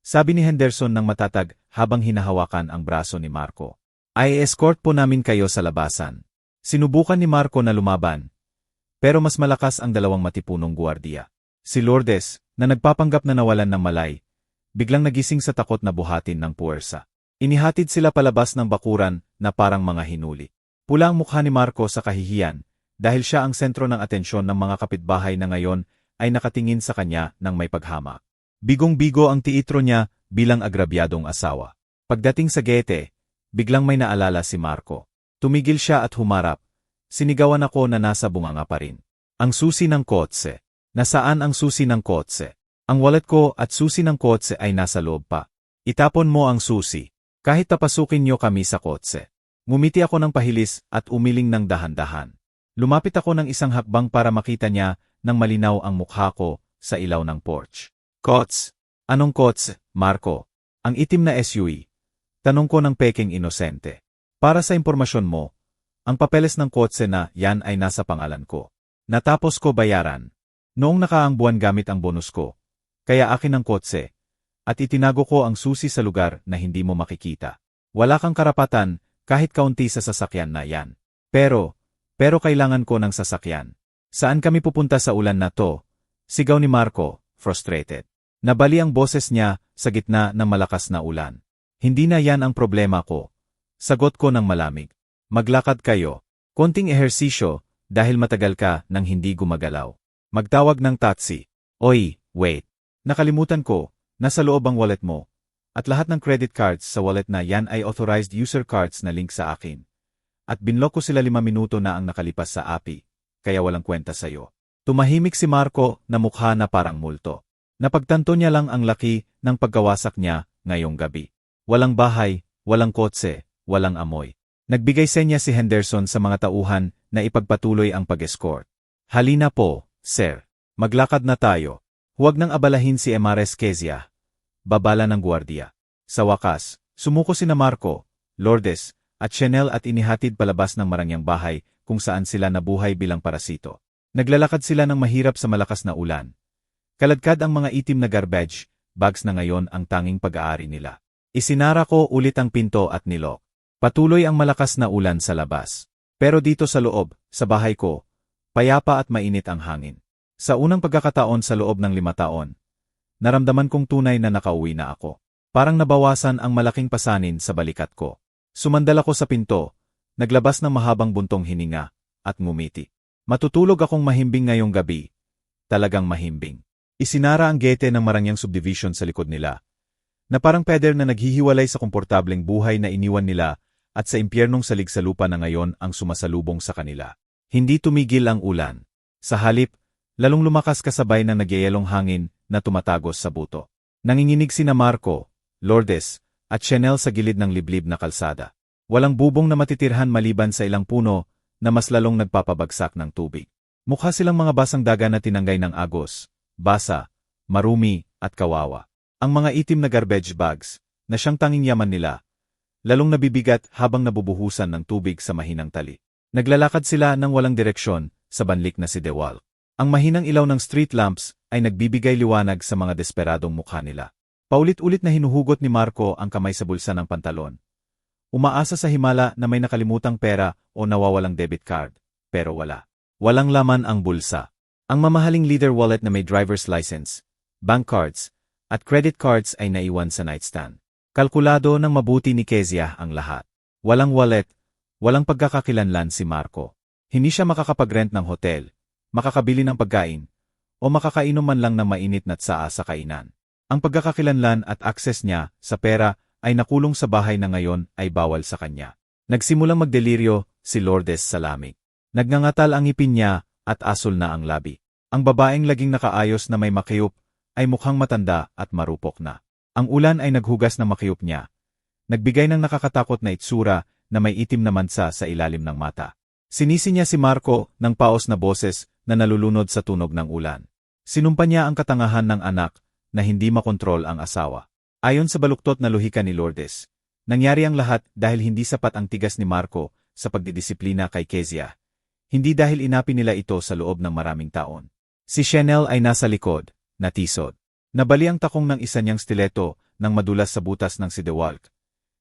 sabi ni Henderson ng matatag habang hinahawakan ang braso ni Marco. Ay escort po namin kayo sa labasan. Sinubukan ni Marco na lumaban, pero mas malakas ang 2 matipunong guwardiya. Si Lourdes, na nagpapanggap na nawalan ng malay, biglang nagising sa takot na buhatin ng puwersa. Inihatid sila palabas ng bakuran na parang mga hinuli. Pula ang mukha ni Marco sa kahihiyan dahil siya ang sentro ng atensyon ng mga kapitbahay na ngayon ay nakatingin sa kanya ng may paghamak. Bigong-bigo ang teatro niya bilang agrabyadong asawa. Pagdating sa gete, biglang may naalala si Marco. Tumigil siya at humarap. Sinigawan ako na nasa bunganga pa rin. Ang susi ng kotse. Nasaan ang susi ng kotse? Ang wallet ko at susi ng kotse ay nasa loob pa. Itapon mo ang susi. Kahit tapasukin niyo kami sa kotse. Ngumiti ako ng pahilis at umiling ng dahan-dahan. Lumapit ako ng isang hakbang para makita niya nang malinaw ang mukha ko sa ilaw ng porch. Kots. Anong kots, Marco? Ang itim na SUV. Tanong ko ng peking inosente. Para sa impormasyon mo, ang papeles ng kotse na yan ay nasa pangalan ko. Natapos ko bayaran. Noong nakaang buwan gamit ang bonus ko. Kaya akin ang kotse. At itinago ko ang susi sa lugar na hindi mo makikita. Wala kang karapatan, kahit kaunti sa sasakyan na yan. Pero kailangan ko ng sasakyan. Saan kami pupunta sa ulan na to? Sigaw ni Marco, frustrated. Nabali ang boses niya sa gitna ng malakas na ulan. Hindi na yan ang problema ko. Sagot ko ng malamig. Maglakad kayo. Konting ehersisyo, dahil matagal ka nang hindi gumagalaw. Magtawag ng taxi. Oy, wait. Nakalimutan ko, nasa loob ang wallet mo. At lahat ng credit cards sa wallet na yan ay authorized user cards na link sa akin. At binlock ko sila 5 minuto na ang nakalipas sa API, kaya walang kwenta sa'yo. Tumahimik si Marco na mukha na parang multo. Napagtanto niya lang ang laki ng pagkawasak niya ngayong gabi. Walang bahay, walang kotse, walang amoy. Nagbigay senya si Henderson sa mga tauhan na ipagpatuloy ang pag-escort. Halina po, sir. Maglakad na tayo. Huwag nang abalahin si Emares Kezia. Babala ng gwardiya. Sa wakas, sumuko sina Marco, Lourdes, at Chanel at inihatid palabas ng marangyang bahay kung saan sila nabuhay bilang parasito. Naglalakad sila ng mahirap sa malakas na ulan. Kaladkad ang mga itim na garbage bags na ngayon ang tanging pag-aari nila. Isinara ko ulit ang pinto at nilok. Patuloy ang malakas na ulan sa labas. Pero dito sa loob, sa bahay ko, payapa at mainit ang hangin. Sa unang pagkakataon sa loob ng 5 taon, naramdaman kong tunay na nakauwi na ako. Parang nabawasan ang malaking pasanin sa balikat ko. Sumandal ako sa pinto, naglabas ng mahabang buntong hininga, at ngumiti. Matutulog akong mahimbing ngayong gabi. Talagang mahimbing. Isinara ang gate ng marangyang subdivision sa likod nila, na parang peder na naghihiwalay sa komportableng buhay na iniwan nila at sa impyernong salig sa lupa na ngayon ang sumasalubong sa kanila. Hindi tumigil ang ulan. Sa halip, lalong lumakas kasabay ng nagyayalong hangin na tumatagos sa buto. Nanginginig sina Marco, Lourdes, at Chanel sa gilid ng liblib na kalsada. Walang bubong na matitirhan maliban sa ilang puno na mas lalong nagpapabagsak ng tubig. Mukha silang mga basang daga na tinanggay ng agos, basa, marumi, at kawawa. Ang mga itim na garbage bags, na siyang tanging yaman nila, lalong nabibigat habang nabubuhusan ng tubig sa mahinang tali. Naglalakad sila ng walang direksyon sa banlik na si Dewal. Ang mahinang ilaw ng street lamps ay nagbibigay liwanag sa mga desperadong mukha nila. Paulit-ulit na hinuhugot ni Marco ang kamay sa bulsa ng pantalon. Umaasa sa himala na may nakalimutang pera o nawawalang debit card, pero wala. Walang laman ang bulsa. Ang mamahaling leader wallet na may driver's license, bank cards, at credit cards ay naiwan sa nightstand. Kalkulado ng mabuti ni Kezia ang lahat. Walang wallet, walang pagkakakilanlan si Marco. Hindi siya makakapag-rent ng hotel, makakabili ng pagkain, o makakainom man lang ng mainit na tsaa sa kainan. Ang pagkakakilanlan at access niya sa pera ay nakulong sa bahay na ngayon ay bawal sa kanya. Nagsimulang magdeliryo si Lourdes sa lamig. Nagngangatal ang ngipin niya at asol na ang labi. Ang babaeng laging nakaayos na may makiyop ay mukhang matanda at marupok na. Ang ulan ay naghugas ng makiyop niya. Nagbigay ng nakakatakot na itsura na may itim na mansa sa ilalim ng mata. Sinisi niya si Marco ng paos na boses na nalulunod sa tunog ng ulan. Sinumpa niya ang katangahan ng anak na hindi makontrol ang asawa. Ayon sa baluktot na luhika ni Lourdes, nangyari ang lahat dahil hindi sapat ang tigas ni Marco sa pagdidisiplina kay Kezia. Hindi dahil inapi nila ito sa loob ng maraming taon. Si Chanel ay nasa likod, natisod. Nabali ang takong ng isa niyang stiletto nang madulas sa butas ng si DeWalk.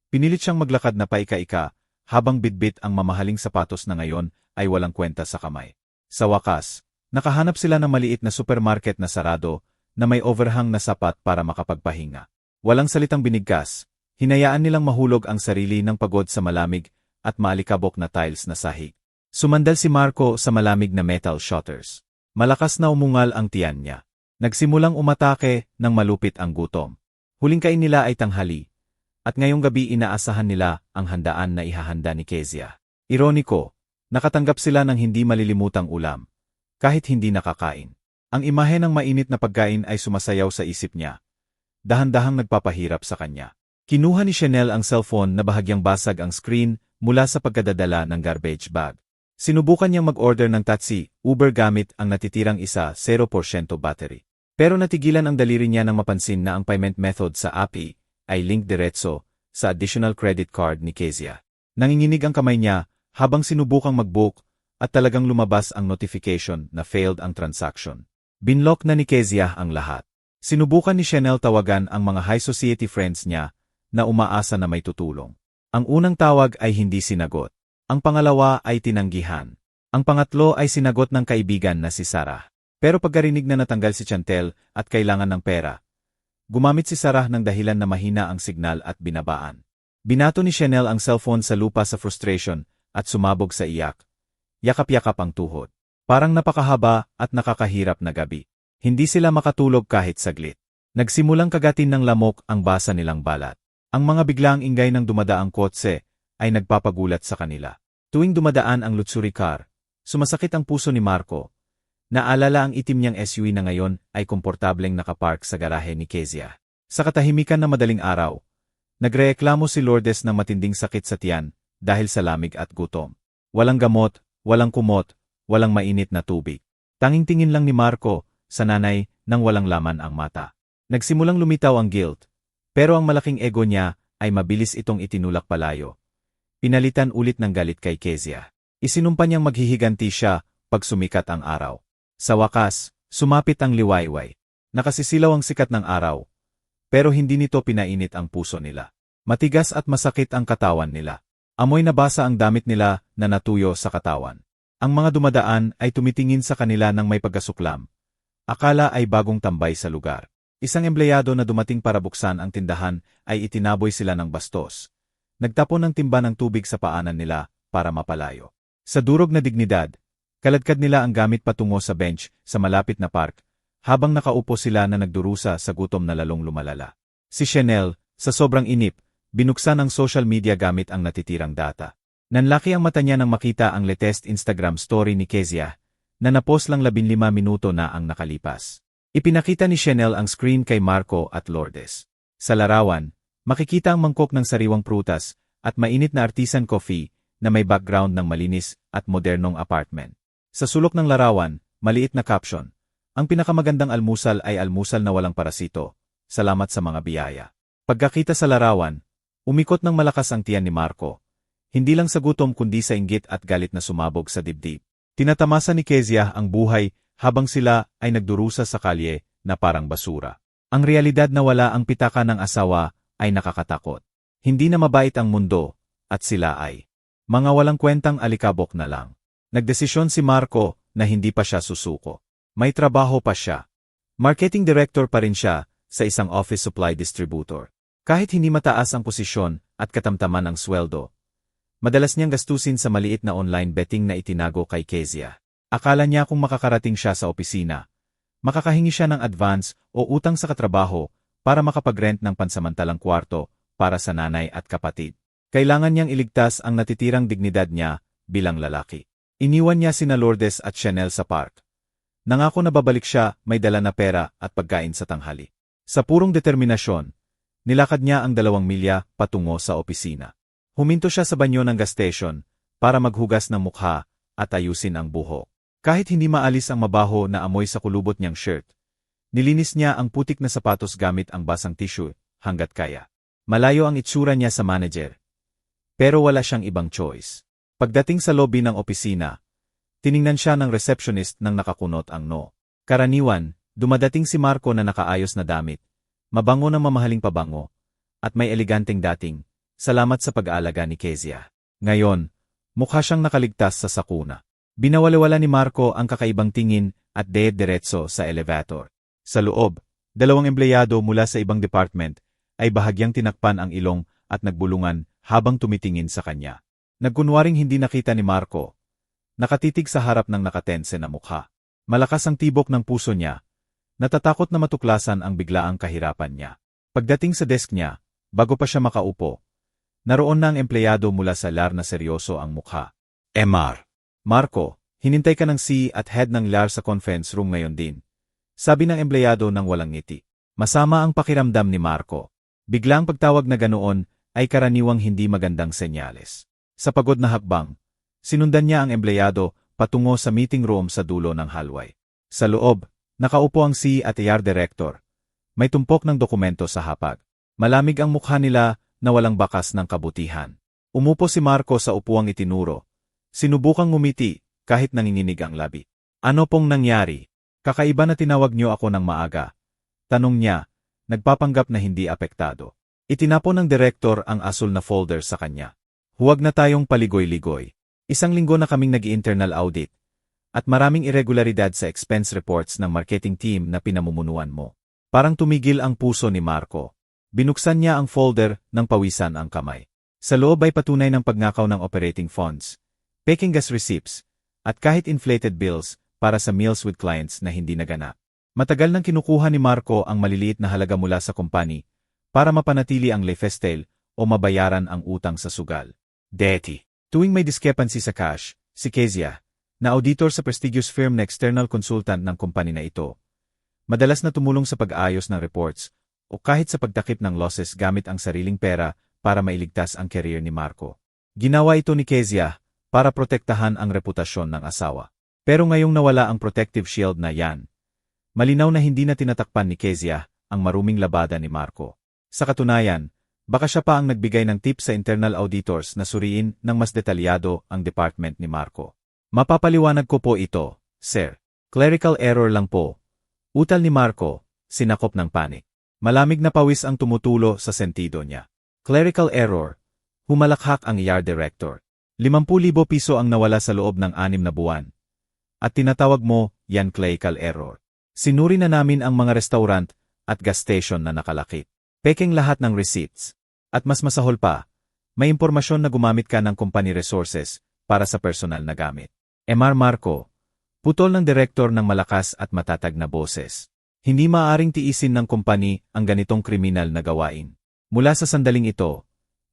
Pinilit siyang maglakad na paika-ika habang bitbit ang mamahaling sapatos na ngayon ay walang kwenta sa kamay. Sa wakas, nakahanap sila ng maliit na supermarket na sarado na may overhang na sapat para makapagpahinga. Walang salitang binigkas, hinayaan nilang mahulog ang sarili ng pagod sa malamig at maalikabok na tiles na sahig. Sumandal si Marco sa malamig na metal shutters. Malakas na umungal ang tiyan niya. Nagsimulang umatake ng malupit ang gutom. Huling kain nila ay tanghali, at ngayong gabi inaasahan nila ang handaan na ihahanda ni Kezia. Ironiko, nakatanggap sila ng hindi malilimutang ulam, kahit hindi nakakain. Ang imahe ng mainit na pagkain ay sumasayaw sa isip niya. Dahan-dahang nagpapahirap sa kanya. Kinuha ni Chanel ang cellphone na bahagyang basag ang screen mula sa pagkadadala ng garbage bag. Sinubukan niyang mag-order ng taxi, Uber gamit ang natitirang 0% battery. Pero natigilan ang daliri niya nang mapansin na ang payment method sa API ay link diretso sa additional credit card ni Kezia. Nanginginig ang kamay niya habang sinubukang mag-book at talagang lumabas ang notification na failed ang transaction. Binlock na ni Kezia ang lahat. Sinubukan ni Chanel tawagan ang mga high society friends niya na umaasa na may tutulong. Ang unang tawag ay hindi sinagot. Ang pangalawa ay tinanggihan. Ang pangatlo ay sinagot ng kaibigan na si Sarah. Pero pagkarinig na natanggal si Chantel at kailangan ng pera, gumamit si Sarah ng dahilan na mahina ang signal at binabaan. Binato ni Chanel ang cellphone sa lupa sa frustration at sumabog sa iyak. Yakap-yakap ang tuhod. Parang napakahaba at nakakahirap na gabi. Hindi sila makatulog kahit saglit. Nagsimulang kagatin ng lamok ang basa nilang balat. Ang mga biglaang ingay ng dumadaang kotse ay nagpapagulat sa kanila. Tuwing dumadaan ang luxury car, sumasakit ang puso ni Marco. Naalala ang itim niyang SUV na ngayon ay komportableng nakapark sa garahe ni Kezia. Sa katahimikan na madaling araw, nagrereklamo si Lourdes ng matinding sakit sa tiyan dahil sa lamig at gutom. Walang gamot, walang kumot, walang mainit na tubig. Tanging tingin lang ni Marco sa nanay nang walang laman ang mata. Nagsimulang lumitaw ang guilt, pero ang malaking ego niya ay mabilis itong itinulak palayo. Pinalitan ulit ng galit kay Kezia. Isinumpa niyang maghihiganti siya pag sumikat ang araw. Sa wakas, sumapit ang liwayway. Nakasisilaw ang sikat ng araw, pero hindi nito pinainit ang puso nila. Matigas at masakit ang katawan nila. Amoy na basa ang damit nila na natuyo sa katawan. Ang mga dumadaan ay tumitingin sa kanila ng may pagkasuklam. Akala ay bagong tambay sa lugar. Isang empleyado na dumating para buksan ang tindahan ay itinaboy sila ng bastos. Nagtapon ng timba ng tubig sa paanan nila para mapalayo. Sa durog na dignidad, kaladkad nila ang gamit patungo sa bench sa malapit na park, habang nakaupo sila na nagdurusa sa gutom na lalong lumalala. Si Chanel, sa sobrang inip, binuksan ang social media gamit ang natitirang data. Nanlaki ang mata niya nang makita ang latest Instagram story ni Kezia, na napost lang 15 minuto na ang nakalipas. Ipinakita ni Chanel ang screen kay Marco at Lourdes. Sa larawan, makikita ang mangkok ng sariwang prutas at mainit na artisan coffee na may background ng malinis at modernong apartment. Sa sulok ng larawan, maliit na caption, "Ang pinakamagandang almusal ay almusal na walang parasito. Salamat sa mga biyaya." Pagkakita sa larawan, umikot ng malakas ang tiyan ni Marco. Hindi lang sa gutom kundi sa inggit at galit na sumabog sa dibdib. Tinatamasa ni Kezia ang buhay habang sila ay nagdurusa sa kalye na parang basura. Ang realidad na wala ang pitaka ng asawa ay nakakatakot. Hindi na mabait ang mundo, at sila ay mga walang kwentang alikabok na lang. Nagdesisyon si Marco na hindi pa siya susuko. May trabaho pa siya. Marketing director pa rin siya sa isang office supply distributor. Kahit hindi mataas ang posisyon at katamtaman ang sweldo, madalas niyang gastusin sa maliit na online betting na itinago kay Kezia. Akala niya kung makakarating siya sa opisina, makakahingi siya ng advance o utang sa katrabaho para makapag-rent ng pansamantalang kwarto para sa nanay at kapatid. Kailangan niyang iligtas ang natitirang dignidad niya bilang lalaki. Iniwan niya sina Lourdes at Chanel sa park. Nangako na babalik siya, may dala na pera at pagkain sa tanghali. Sa purong determinasyon, nilakad niya ang 2 milya patungo sa opisina. Huminto siya sa banyo ng gas station para maghugas ng mukha at ayusin ang buhok. Kahit hindi maalis ang mabaho na amoy sa kulubot niyang shirt, nilinis niya ang putik na sapatos gamit ang basang tissue hanggat kaya. Malayo ang itsura niya sa manager, pero wala siyang ibang choice. Pagdating sa lobby ng opisina, tiningnan siya ng receptionist nang nakakunot ang no. Karaniwan, dumadating si Marco na nakaayos na damit, mabango ng mamahaling pabango, at may eleganteng dating, salamat sa pag-aalaga ni Kezia. Ngayon, mukha siyang nakaligtas sa sakuna. Binawalawala ni Marco ang kakaibang tingin at diretso sa elevator. Sa loob, 2 empleyado mula sa ibang department ay bahagyang tinakpan ang ilong at nagbulungan habang tumitingin sa kanya. Nagkunwaring hindi nakita ni Marco. Nakatitig sa harap ng nakatense na mukha. Malakas ang tibok ng puso niya. Natatakot na matuklasan ang biglaang kahirapan niya. Pagdating sa desk niya, bago pa siya makaupo, naroon na ang empleyado mula sa LAR na seryoso ang mukha. MR. Marco, hinintay ka ng C at head ng LAR sa conference room ngayon din. Sabi ng empleyado ng walang ngiti. Masama ang pakiramdam ni Marco. Biglang pagtawag na ganoon ay karaniwang hindi magandang senyales. Sa pagod na hakbang, sinundan niya ang empleyado patungo sa meeting room sa dulo ng hallway. Sa loob, nakaupo ang C at AR director. May tumpok ng dokumento sa hapag. Malamig ang mukha nila na walang bakas ng kabutihan. Umupo si Marco sa upuang itinuro. Sinubukang ngumiti kahit nanginginig ang labi. Ano pong nangyari? Kakaiba na tinawag niyo ako ng maaga. Tanong niya, nagpapanggap na hindi apektado. Itinapon ng direktor ang asul na folder sa kanya. Huwag na tayong paligoy-ligoy. Isang linggo na kaming nag-internal audit. At maraming irregularidad sa expense reports ng marketing team na pinamumunuan mo. Parang tumigil ang puso ni Marco. Binuksan niya ang folder nang pawisan ang kamay. Sa loob ay patunay ng pagnakaw ng operating funds, peking gas receipts, at kahit inflated bills para sa meals with clients na hindi naganap. Matagal nang kinukuha ni Marco ang maliliit na halaga mula sa kumpanya para mapanatili ang lifestyle o mabayaran ang utang sa sugal. Deti. Tuwing may discrepancy sa cash, si Kezia, na auditor sa prestigious firm na external consultant ng kumpanya na ito, madalas na tumulong sa pag-aayos ng reports o kahit sa pagtakip ng losses gamit ang sariling pera para mailigtas ang career ni Marco. Ginawa ito ni Kezia para protektahan ang reputasyon ng asawa. Pero ngayong nawala ang protective shield na yan, malinaw na hindi na tinatakpan ni Kezia ang maruming labada ni Marco. Sa katunayan, baka siya pa ang nagbigay ng tip sa internal auditors na suriin ng mas detalyado ang department ni Marco. Mapapaliwanag ko po ito, sir. Clerical error lang po. Utal ni Marco, sinakop ng panik. Malamig na pawis ang tumutulo sa sentido niya. Clerical error. Humalakhak ang ER director. 50,000 piso ang nawala sa loob ng 6 na buwan. At tinatawag mo, yan clerical error. Sinuri na namin ang mga restaurant at gas station na nakalakip. Peking lahat ng receipts. At mas masahol pa, may impormasyon na gumamit ka ng company resources para sa personal na gamit. Mr. Marco, putol ng direktor ng malakas at matatag na boses. Hindi maaaring tiisin ng kumpanya ang ganitong kriminal na gawain. Mula sa sandaling ito,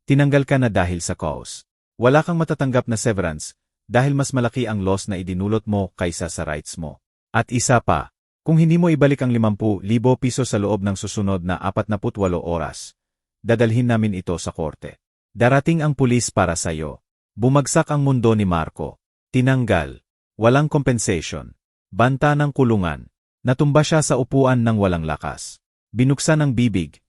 tinanggal ka na dahil sa cause. Wala kang matatanggap na severance dahil mas malaki ang loss na idinulot mo kaysa sa rights mo. At isa pa, kung hindi mo ibalik ang 50,000 piso sa loob ng susunod na 48 oras, dadalhin namin ito sa korte. Darating ang pulis para sa'yo. Bumagsak ang mundo ni Marco. Tinanggal. Walang compensation. Banta ng kulungan. Natumba siya sa upuan ng walang lakas. Binuksan ang bibig,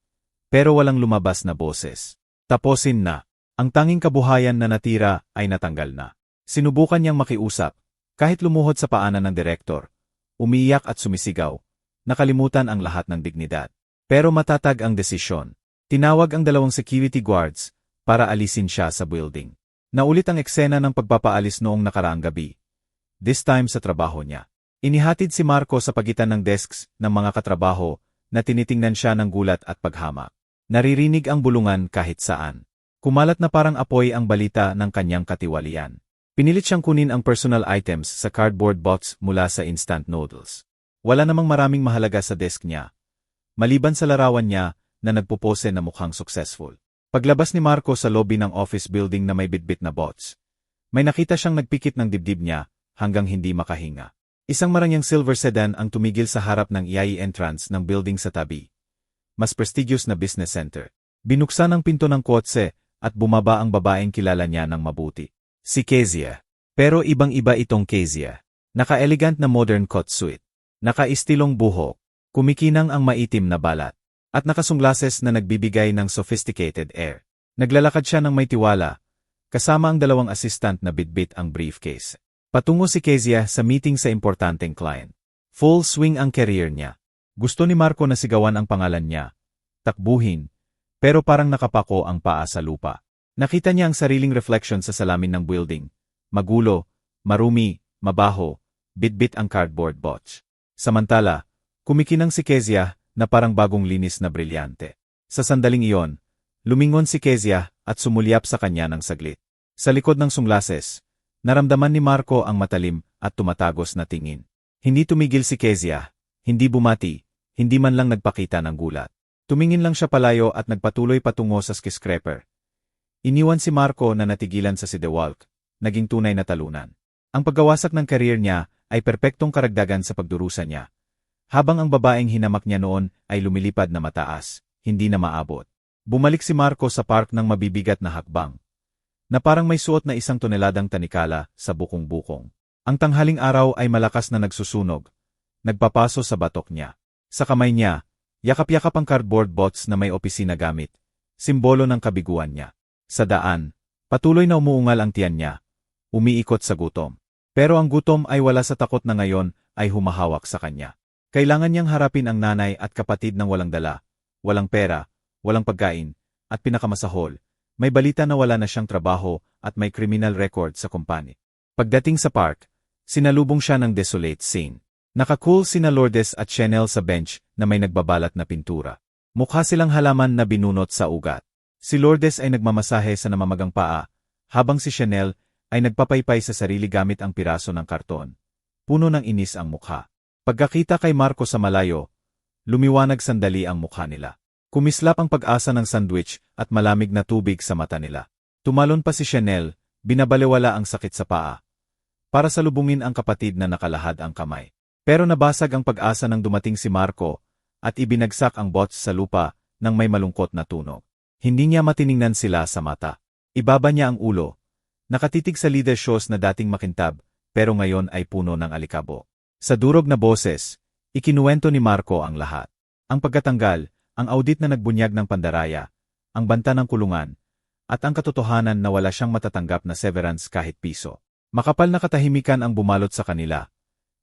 pero walang lumabas na boses. Taposin na. Ang tanging kabuhayan na natira ay natanggal na. Sinubukan niyang makiusap, kahit lumuhod sa paanan ng direktor. Umiiyak at sumisigaw. Nakalimutan ang lahat ng dignidad. Pero matatag ang desisyon. Tinawag ang 2 security guards para alisin siya sa building. Naulit ang eksena ng pagpapaalis noong nakaraang gabi. This time sa trabaho niya. Inihatid si Marco sa pagitan ng desks ng mga katrabaho na tinitingnan siya ng gulat at paghamak. Naririnig ang bulungan kahit saan. Kumalat na parang apoy ang balita ng kanyang katiwalian. Pinilit siyang kunin ang personal items sa cardboard box mula sa instant noodles. Wala namang maraming mahalaga sa desk niya. Maliban sa larawan niya na nagpupose na mukhang successful. Paglabas ni Marco sa lobby ng office building na may bitbit na bots, may nakita siyang nagpikit ng dibdib niya hanggang hindi makahinga. Isang marangyang silver sedan ang tumigil sa harap ng EIE entrance ng building sa tabi. Mas prestigious na business center. Binuksan ang pinto ng kotse at bumaba ang babaeng kilala niya ng mabuti. Si Kezia. Pero ibang-iba itong Kezia. Naka-elegant na modern coat suit. Naka-istilong buhok. Kumikinang ang maitim na balat. At nakasunglases na nagbibigay ng sophisticated air. Naglalakad siya ng may tiwala, kasama ang 2 assistant na bitbit ang briefcase. Patungo si Kezia sa meeting sa importanteng client. Full swing ang career niya. Gusto ni Marco na sigawan ang pangalan niya. Takbuhin, pero parang nakapako ang paa sa lupa. Nakita niya ang sariling reflection sa salamin ng building. Magulo, marumi, mabaho, bitbit ang cardboard box. Samantala, kumikinang si Kezia na parang bagong linis na brilyante. Sa sandaling iyon, lumingon si Kezia at sumulyap sa kanya ng saglit. Sa likod ng sunglases, naramdaman ni Marco ang matalim at tumatagos na tingin. Hindi tumigil si Kezia, hindi bumati, hindi man lang nagpakita ng gulat. Tumingin lang siya palayo at nagpatuloy patungo sa skyscraper. Iniwan si Marco na natigilan sa sidewalk, naging tunay na talunan. Ang paggawasak ng career niya ay perpektong karagdagan sa pagdurusa niya. Habang ang babaeng hinamak niya noon ay lumilipad na mataas, hindi na maabot. Bumalik si Marco sa park ng mabibigat na hakbang, na parang may suot na 1 toneladang tanikala sa bukong-bukong. Ang tanghaling araw ay malakas na nagsusunog, nagpapaso sa batok niya. Sa kamay niya, yakap-yakap ang cardboard box na may opisina gamit, simbolo ng kabiguan niya. Sa daan, patuloy na umuungal ang tiyan niya, umiikot sa gutom. Pero ang gutom ay wala sa takot na ngayon ay humahawak sa kanya. Kailangan niyang harapin ang nanay at kapatid ng walang dala, walang pera, walang pagkain, at pinakamasahol, may balita na wala na siyang trabaho at may criminal record sa kumpanya. Pagdating sa park, sinalubong siya ng desolate scene. Nakacool sina Lourdes at Chanel sa bench na may nagbabalat na pintura. Mukha silang halaman na binunot sa ugat. Si Lourdes ay nagmamasahe sa namamagang paa, habang si Chanel ay nagpapaypay sa sarili gamit ang piraso ng karton. Puno ng inis ang mukha. Pagkakita kay Marco sa malayo, lumiwanag sandali ang mukha nila. Kumislap ang pag-asa ng sandwich at malamig na tubig sa mata nila. Tumalon pa si Chanel, binabalewala ang sakit sa paa. Para salubungin ang kapatid na nakalahad ang kamay. Pero nabasag ang pag-asa nang dumating si Marco at ibinagsak ang bots sa lupa nang may malungkot na tunog. Hindi niya matiningnan sila sa mata. Ibaba niya ang ulo. Nakatitig sa leader shows na dating makintab, pero ngayon ay puno ng alikabo. Sa durog na boses, ikinuwento ni Marco ang lahat. Ang pagkatanggal, ang audit na nagbunyag ng pandaraya, ang banta ng kulungan, at ang katotohanan na wala siyang matatanggap na severance kahit piso. Makapal na katahimikan ang bumalot sa kanila.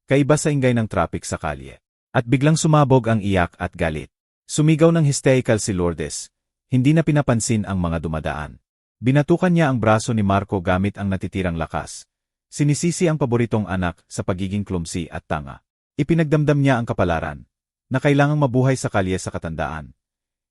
Kaiba sa ingay ng traffic sa kalye. At biglang sumabog ang iyak at galit. Sumigaw ng hysterical si Lourdes. Hindi na pinapansin ang mga dumadaan. Binatukan niya ang braso ni Marco gamit ang natitirang lakas. Sinisisi ang paboritong anak sa pagiging clumsy at tanga. Ipinagdamdam niya ang kapalaran, na kailangang mabuhay sa kalye sa katandaan.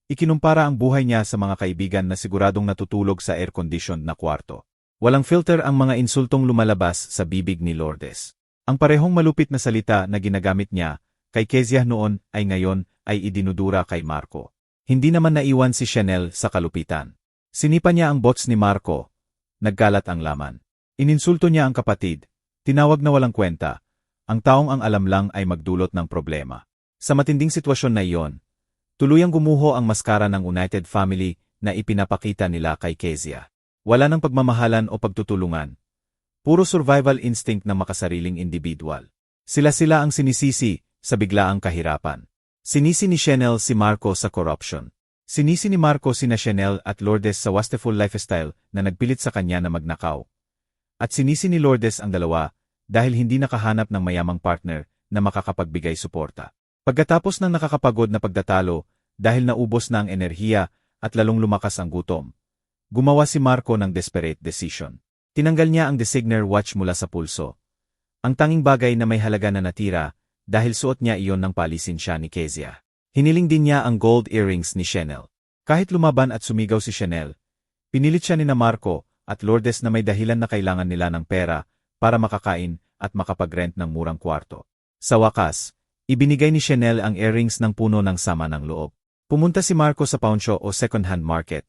Ikinumpara ang buhay niya sa mga kaibigan na siguradong natutulog sa air-conditioned na kwarto. Walang filter ang mga insultong lumalabas sa bibig ni Lourdes. Ang parehong malupit na salita na ginagamit niya kay Kezia noon ay ngayon ay idinudura kay Marco. Hindi naman naiwan si Chanel sa kalupitan. Sinipa niya ang bots ni Marco. Nagkalat ang laman. Ininsulto niya ang kapatid. Tinawag na walang kwenta. Ang taong ang alam lang ay magdulot ng problema. Sa matinding sitwasyon na iyon, tuluyang gumuho ang maskara ng United Family na ipinapakita nila kay Kezia. Wala nang pagmamahalan o pagtutulungan. Puro survival instinct ng makasariling individual. Sila ang sinisisi sa biglaang kahirapan. Sinisi ni Chanel si Marco sa corruption. Sinisi ni Marco sina Chanel at Lourdes sa wasteful lifestyle na nagpilit sa kanya na magnakaw. At sinisi ni Lourdes ang dalawa dahil hindi nakahanap ng mayamang partner na makakapagbigay suporta. Pagkatapos ng nakakapagod na pagdatalo dahil naubos na ang enerhiya at lalong lumakas ang gutom, gumawa si Marco ng desperate decision. Tinanggal niya ang designer watch mula sa pulso. Ang tanging bagay na may halaga na natira dahil suot niya iyon ng palisin siya ni Kezia. Hiniling din niya ang gold earrings ni Chanel. Kahit lumaban at sumigaw si Chanel, pinilit siya ni Marco at Lourdes na may dahilan na kailangan nila ng pera para makakain at makapag-rent ng murang kwarto. Sa wakas, ibinigay ni Chanel ang earrings ng puno ng sama ng loob. Pumunta si Marco sa pawn shop o second-hand market.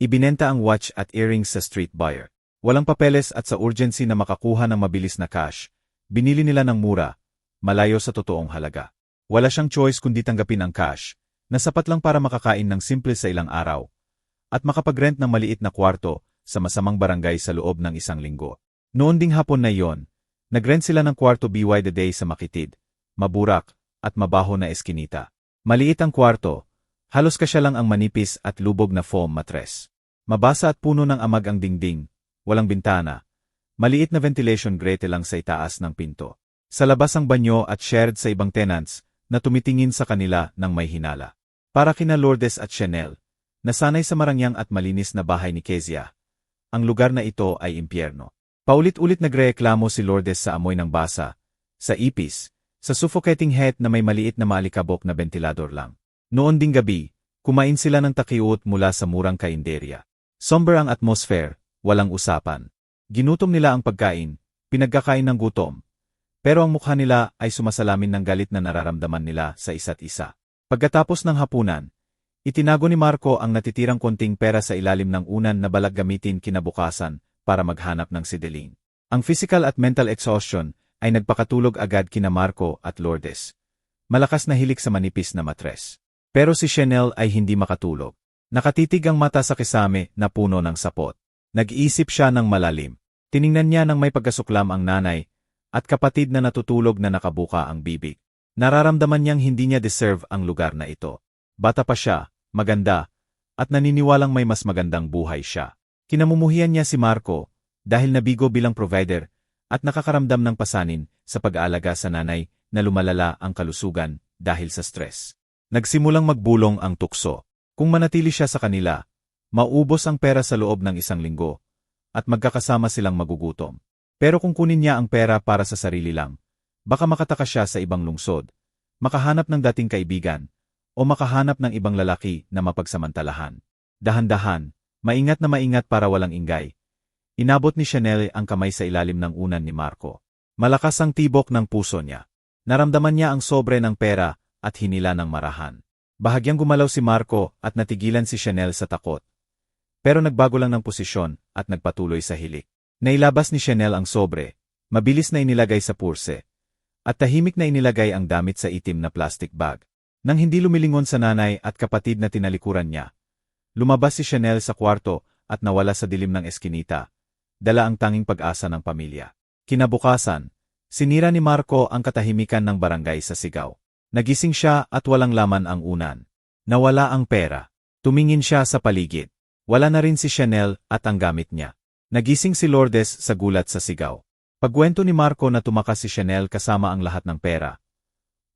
Ibinenta ang watch at earrings sa street buyer. Walang papeles at sa urgency na makakuha ng mabilis na cash, binili nila ng mura, malayo sa totoong halaga. Wala siyang choice kundi tanggapin ang cash, na sapat lang para makakain ng simple sa ilang araw, at makapag-rent ng maliit na kwarto sa masamang barangay sa loob ng isang linggo. Noon ding hapon na iyon, nag-rent sila ng kwarto by the day sa makitid, maburak, at mabaho na eskinita. Maliit ang kwarto, halos kasya lang ang manipis at lubog na foam mattress. Mabasa at puno ng amag ang dingding. Walang bintana. Maliit na ventilation grate lang sa itaas ng pinto. Sa labas ang banyo at shared sa ibang tenants na tumitingin sa kanila ng may hinala. Para kina Lourdes at Chanel, nasanay sa marangyang at malinis na bahay ni Kezia, ang lugar na ito ay impyerno. Paulit-ulit nagrereklamo si Lourdes sa amoy ng basa, sa ipis, sa suffocating heat na may maliit na maalikabok na ventilador lang. Noon ding gabi, kumain sila ng takiut mula sa murang kainderya. Somber ang atmosphere. Walang usapan. Ginutom nila ang pagkain, pinagkakain ng gutom. Pero ang mukha nila ay sumasalamin ng galit na nararamdaman nila sa isa't isa. Pagkatapos ng hapunan, itinago ni Marco ang natitirang konting pera sa ilalim ng unan na balak gamitin kinabukasan para maghanap ng sideling. Ang physical at mental exhaustion ay nagpakatulog agad kina Marco at Lourdes. Malakas na hilik sa manipis na matres. Pero si Chanel ay hindi makatulog. Nakatitig ang mata sa kisame na puno ng sapot. Nag-iisip siya ng malalim. Tiningnan niya ng may pagkasuklam ang nanay at kapatid na natutulog na nakabuka ang bibig. Nararamdaman niyang hindi niya deserve ang lugar na ito. Bata pa siya, maganda, at naniniwalang may mas magandang buhay siya. Kinamumuhian niya si Marco dahil nabigo bilang provider at nakakaramdam ng pasanin sa pag-aalaga sa nanay na lumalala ang kalusugan dahil sa stress. Nagsimulang magbulong ang tukso. Kung manatili siya sa kanila, maubos ang pera sa loob ng 1 linggo at magkakasama silang magugutom. Pero kung kunin niya ang pera para sa sarili lang, baka makataka siya sa ibang lungsod, makahanap ng dating kaibigan, o makahanap ng ibang lalaki na mapagsamantalahan. Dahan-dahan, maingat na maingat para walang ingay. Inabot ni Chanel ang kamay sa ilalim ng unan ni Marco. Malakas ang tibok ng puso niya. Naramdaman niya ang sobre ng pera at hinila ng marahan. Bahagyang gumalaw si Marco at natigilan si Chanel sa takot. Pero nagbago lang ng posisyon at nagpatuloy sa hilik. Nailabas ni Chanel ang sobre, mabilis na inilagay sa purse, at tahimik na inilagay ang damit sa itim na plastic bag. Nang hindi lumilingon sa nanay at kapatid na tinalikuran niya, lumabas si Chanel sa kwarto at nawala sa dilim ng eskinita, dala ang tanging pag-asa ng pamilya. Kinabukasan, sinira ni Marco ang katahimikan ng barangay sa sigaw. Nagising siya at walang laman ang unan. Nawala ang pera. Tumingin siya sa paligid. Wala na rin si Chanel at ang gamit niya. Nagising si Lourdes sa gulat sa sigaw. Pagkwento ni Marco na tumakas si Chanel kasama ang lahat ng pera.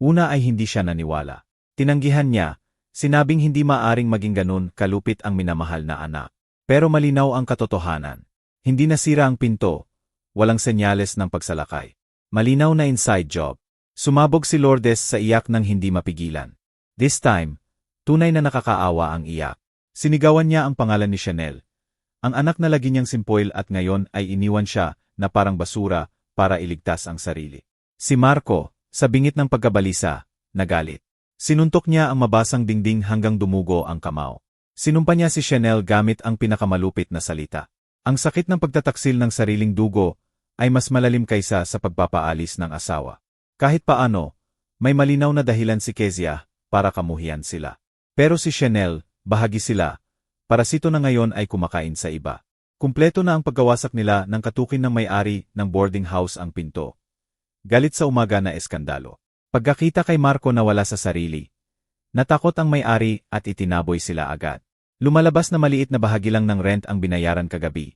Una ay hindi siya naniwala. Tinanggihan niya, sinabing hindi maaring maging ganun kalupit ang minamahal na anak. Pero malinaw ang katotohanan. Hindi nasira ang pinto, walang senyales ng pagsalakay. Malinaw na inside job. Sumabog si Lourdes sa iyak ng hindi mapigilan. This time, tunay na nakakaawa ang iyak. Sinigawan niya ang pangalan ni Chanel. Ang anak na lagi niyang simpoil at ngayon ay iniwan siya na parang basura para iligtas ang sarili. Si Marco, sa bingit ng pagkabalisa, nagalit. Sinuntok niya ang mabasang dingding hanggang dumugo ang kamao. Sinumpa niya si Chanel gamit ang pinakamalupit na salita. Ang sakit ng pagtataksil ng sariling dugo ay mas malalim kaysa sa pagpapaalis ng asawa. Kahit paano, may malinaw na dahilan si Kezia para kamuhian sila. Pero si Chanel, bahagi sila, parasito na ngayon ay kumakain sa iba. Kumpleto na ang pagkawasak nila ng katukin ng may-ari ng boarding house ang pinto. Galit sa umaga na eskandalo. Pagkakita kay Marco na wala sa sarili, natakot ang may-ari at itinaboy sila agad. Lumalabas na maliit na bahagi lang ng rent ang binayaran kagabi.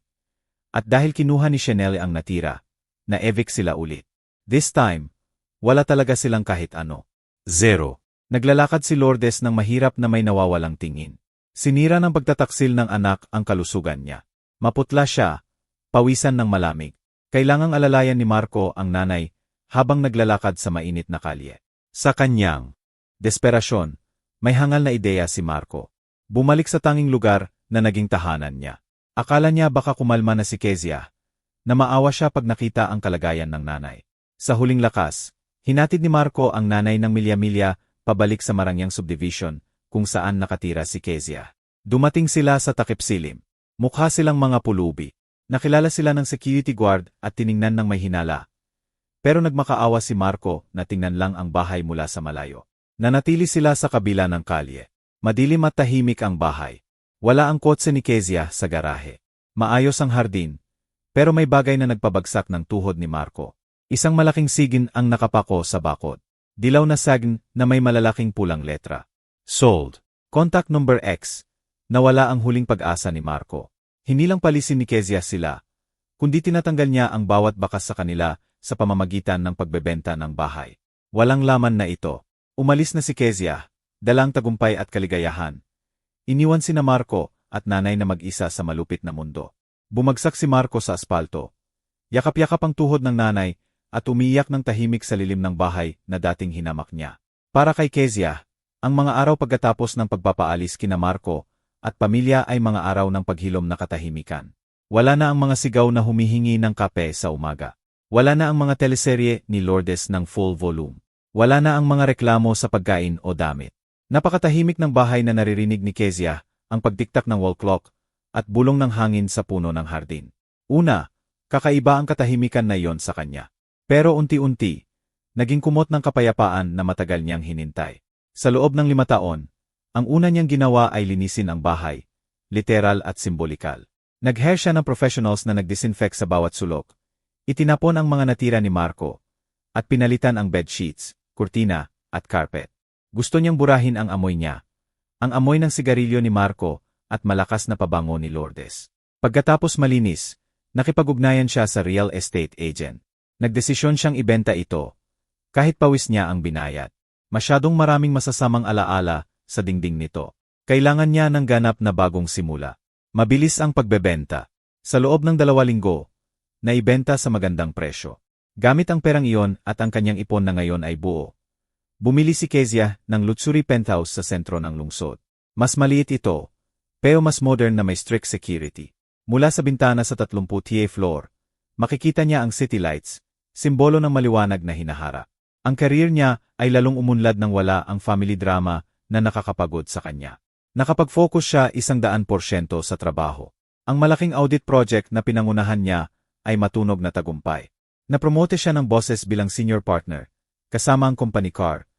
At dahil kinuha ni Chanel ang natira, na-evict sila ulit. This time, wala talaga silang kahit ano. Zero. Naglalakad si Lourdes ng mahirap na may nawawalang tingin. Sinira ng pagtataksil ng anak ang kalusugan niya. Maputla siya, pawisan ng malamig. Kailangang alalayan ni Marco ang nanay habang naglalakad sa mainit na kalye. Sa kanyang desperasyon, may hangal na ideya si Marco. Bumalik sa tanging lugar na naging tahanan niya. Akala niya baka kumalma na si Kezia, na maawa siya pag nakita ang kalagayan ng nanay. Sa huling lakas, hinatid ni Marco ang nanay ng milya-milya pabalik sa Marangyang Subdivision kung saan nakatira si Kezia. Dumating sila sa takip silim. Mukha silang mga pulubi. Nakilala sila ng security guard at tiningnan ng may hinala. Pero nagmakaawa si Marco na tingnan lang ang bahay mula sa malayo. Nanatili sila sa kabila ng kalye. Madilim at tahimik ang bahay. Wala ang kotse ni Kezia sa garahe. Maayos ang hardin, pero may bagay na nagpabagsak ng tuhod ni Marco. Isang malaking sigin ang nakapako sa bakod. Dilaw na sagn na may malalaking pulang letra. Sold. Contact number X. Nawala ang huling pag-asa ni Marco. Hindi lang palisin ni Kezia sila, kundi tinatanggal niya ang bawat bakas sa kanila sa pamamagitan ng pagbebenta ng bahay. Walang laman na ito. Umalis na si Kezia, dalang tagumpay at kaligayahan. Iniwan sina Marco at nanay na mag-isa sa malupit na mundo. Bumagsak si Marco sa aspalto. Yakap-yakap ang tuhod ng nanay at umiyak ng tahimik sa lilim ng bahay na dating hinamak niya. Para kay Kezia, ang mga araw pagkatapos ng pagpapaalis kina Marco at pamilya ay mga araw ng paghilom na katahimikan. Wala na ang mga sigaw na humihingi ng kape sa umaga. Wala na ang mga teleserye ni Lourdes ng full volume. Wala na ang mga reklamo sa pagkain o damit. Napakatahimik ng bahay na naririnig ni Kezia, ang pagtiktak ng wall clock, at bulong ng hangin sa puno ng hardin. Una, kakaiba ang katahimikan na iyon sa kanya. Pero unti-unti, naging kumot ng kapayapaan na matagal niyang hinintay. Sa loob ng 5 taon, ang una niyang ginawa ay linisin ang bahay, literal at simbolikal. Nag-hire siya ng professionals na nag-disinfect sa bawat sulok. Itinapon ang mga natira ni Marco, at pinalitan ang bedsheets, kurtina, at carpet. Gusto niyang burahin ang amoy niya. Ang amoy ng sigarilyo ni Marco at malakas na pabango ni Lourdes. Pagkatapos malinis, nakipag-ugnayan siya sa real estate agent. Nagdesisyon siyang ibenta ito. Kahit pawis niya ang binayad. Masyadong maraming masasamang alaala sa dingding nito. Kailangan niya ng ganap na bagong simula. Mabilis ang pagbebenta. Sa loob ng 2 linggo, naibenta sa magandang presyo. Gamit ang perang iyon at ang kanyang ipon na ngayon ay buo. Bumili si Kezia ng luxury penthouse sa sentro ng lungsod. Mas maliit ito, pero mas modern na may strict security. Mula sa bintana sa 30th floor, makikita niya ang city lights, simbolo ng maliwanag na hinaharap. Ang career niya ay lalong umunlad nang wala ang family drama na nakakapagod sa kanya. Nakapag-focus siya 100% sa trabaho. Ang malaking audit project na pinangunahan niya ay matunog na tagumpay. Napromote siya ng bosses bilang senior partner, kasama ang company car,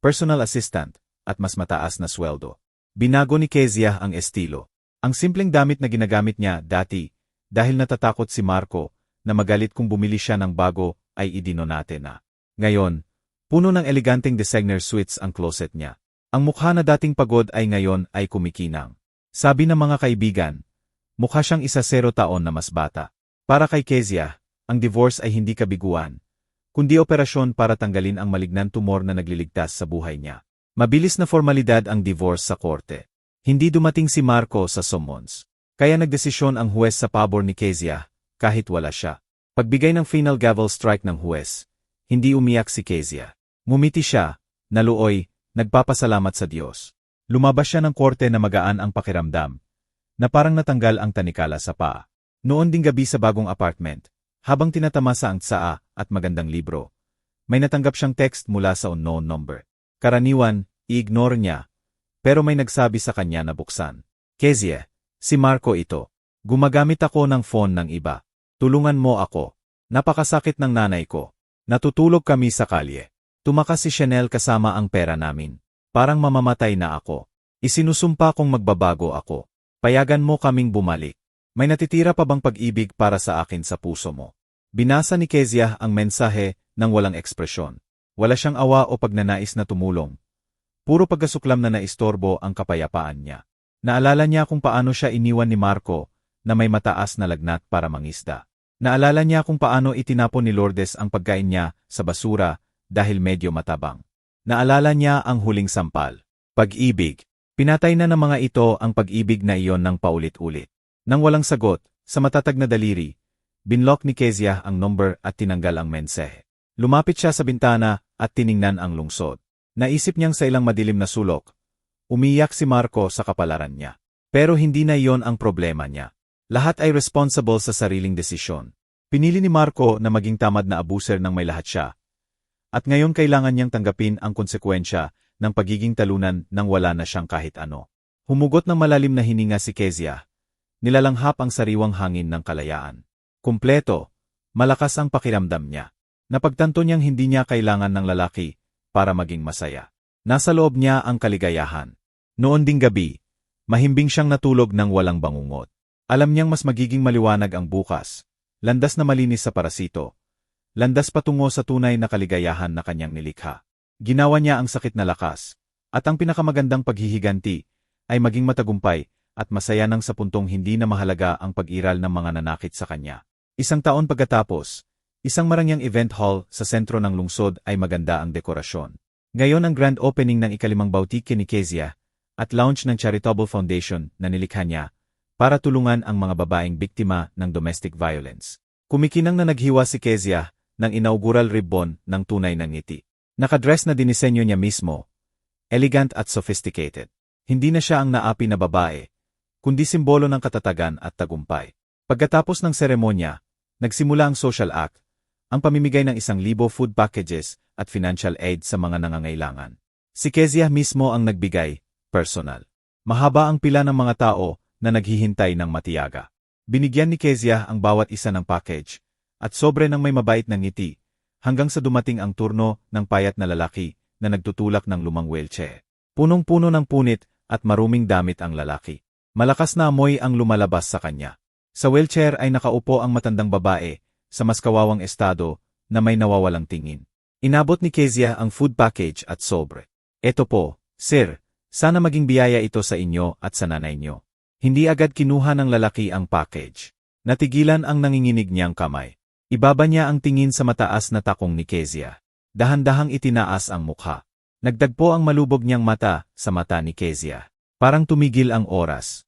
personal assistant, at mas mataas na sweldo. Binago ni Kezia ang estilo. Ang simpleng damit na ginagamit niya dati, dahil natatakot si Marco na magalit kung bumili siya ng bago ay idinonate na. Ngayon, puno ng eleganteng designer suites ang closet niya. Ang mukha na dating pagod ay ngayon ay kumikinang. Sabi ng mga kaibigan, mukha siyang 10 taon na mas bata. Para kay Kezia, ang divorce ay hindi kabiguan, kundi operasyon para tanggalin ang malignan tumor na nagliligtas sa buhay niya. Mabilis na formalidad ang divorce sa korte. Hindi dumating si Marco sa summons. Kaya nagdesisyon ang huwes sa pabor ni Kezia, kahit wala siya. Pagbigay ng final gavel strike ng huwes, hindi umiyak si Kezia. Ngumiti siya, naluoy, nagpapasalamat sa Diyos. Lumabas siya ng korte na magaan ang pakiramdam, na parang natanggal ang tanikala sa paa. Noon ding gabi sa bagong apartment, habang tinatamasa ang tsaa at magandang libro, may natanggap siyang text mula sa unknown number. Karaniwan, i-ignore niya, pero may nagsabi sa kanya na buksan. Kezia, si Marco ito. Gumagamit ako ng phone ng iba. Tulungan mo ako. Napakasakit ng nanay ko. Natutulog kami sa kalye. Tumakas si Chanel kasama ang pera namin. Parang mamamatay na ako. Isinusumpa kong magbabago ako. Payagan mo kaming bumalik. May natitira pa bang pag-ibig para sa akin sa puso mo? Binasa ni Kezia ang mensahe nang walang ekspresyon. Wala siyang awa o pagnanais na tumulong. Puro pagkasuklam na naistorbo ang kapayapaan niya. Naalala niya kung paano siya iniwan ni Marco na may mataas na lagnat para mangisda. Naalala niya kung paano itinapon ni Lourdes ang pagkain niya sa basura dahil medyo matabang. Naalala niya ang huling sampal. Pag-ibig. Pinatay na ng mga ito ang pag-ibig na iyon ng paulit-ulit. Nang walang sagot, sa matatag na daliri, binlock ni Kezia ang number at tinanggal ang mensahe. Lumapit siya sa bintana at tiningnan ang lungsod. Naisip niyang sa ilang madilim na sulok. Umiyak si Marco sa kapalaran niya. Pero hindi na iyon ang problema niya. Lahat ay responsible sa sariling desisyon. Pinili ni Marco na maging tamad na abuser ng may lahat siya. At ngayon kailangan niyang tanggapin ang konsekwensya ng pagiging talunan nang wala na siyang kahit ano. Humugot ng malalim na hininga si Kezia. Nilalanghap ang sariwang hangin ng kalayaan. Kumpleto, malakas ang pakiramdam niya. Napagtanto niyang hindi niya kailangan ng lalaki para maging masaya. Nasa loob niya ang kaligayahan. Noon ding gabi, mahimbing siyang natulog ng walang bangungot. Alam niyang mas magiging maliwanag ang bukas. Landas na malinis sa parasito. Landas patungo sa tunay na kaligayahan na kanyang nilikha. Ginawa niya ang sakit na lakas. At ang pinakamagandang paghihiganti ay maging matagumpay at masaya nang sa puntong hindi na mahalaga ang pag-iral ng mga nanakit sa kanya. 1 taon pagkatapos, isang marangyang event hall sa sentro ng lungsod ay maganda ang dekorasyon. Ngayon ang grand opening ng ikalimang boutique ni Kezia at launch ng charitable foundation na nilikha niya para tulungan ang mga babaeng biktima ng domestic violence. Kumikinang na naghiwa si Kezia ng inaugural ribbon ng tunay na ngiti. Nakadress na dinisenyo niya mismo, elegant at sophisticated. Hindi na siya ang naapi na babae, kundi simbolo ng katatagan at tagumpay. Pagkatapos ng seremonya, nagsimula ang social act, ang pamimigay ng 1,000 food packages at financial aid sa mga nangangailangan. Si Kezia mismo ang nagbigay, personal. Mahaba ang pila ng mga tao na naghihintay ng matiyaga. Binigyan ni Kezia ang bawat isa ng package, at sobre ng may mabait na ngiti, hanggang sa dumating ang turno ng payat na lalaki na nagtutulak ng lumang wheelchair. Punong-puno ng punit at maruming damit ang lalaki. Malakas na amoy ang lumalabas sa kanya. Sa wheelchair ay nakaupo ang matandang babae, sa mas kawawang estado, na may nawawalang tingin. Inabot ni Kezia ang food package at sobre. Eto po, sir, sana maging biyaya ito sa inyo at sa nanay niyo. Hindi agad kinuha ng lalaki ang package. Natigilan ang nanginginig niyang kamay. Ibaba niya ang tingin sa mataas na takong ni Kezia. Dahan-dahang itinaas ang mukha. Nagdagpo ang malubog niyang mata sa mata ni Kezia. Parang tumigil ang oras.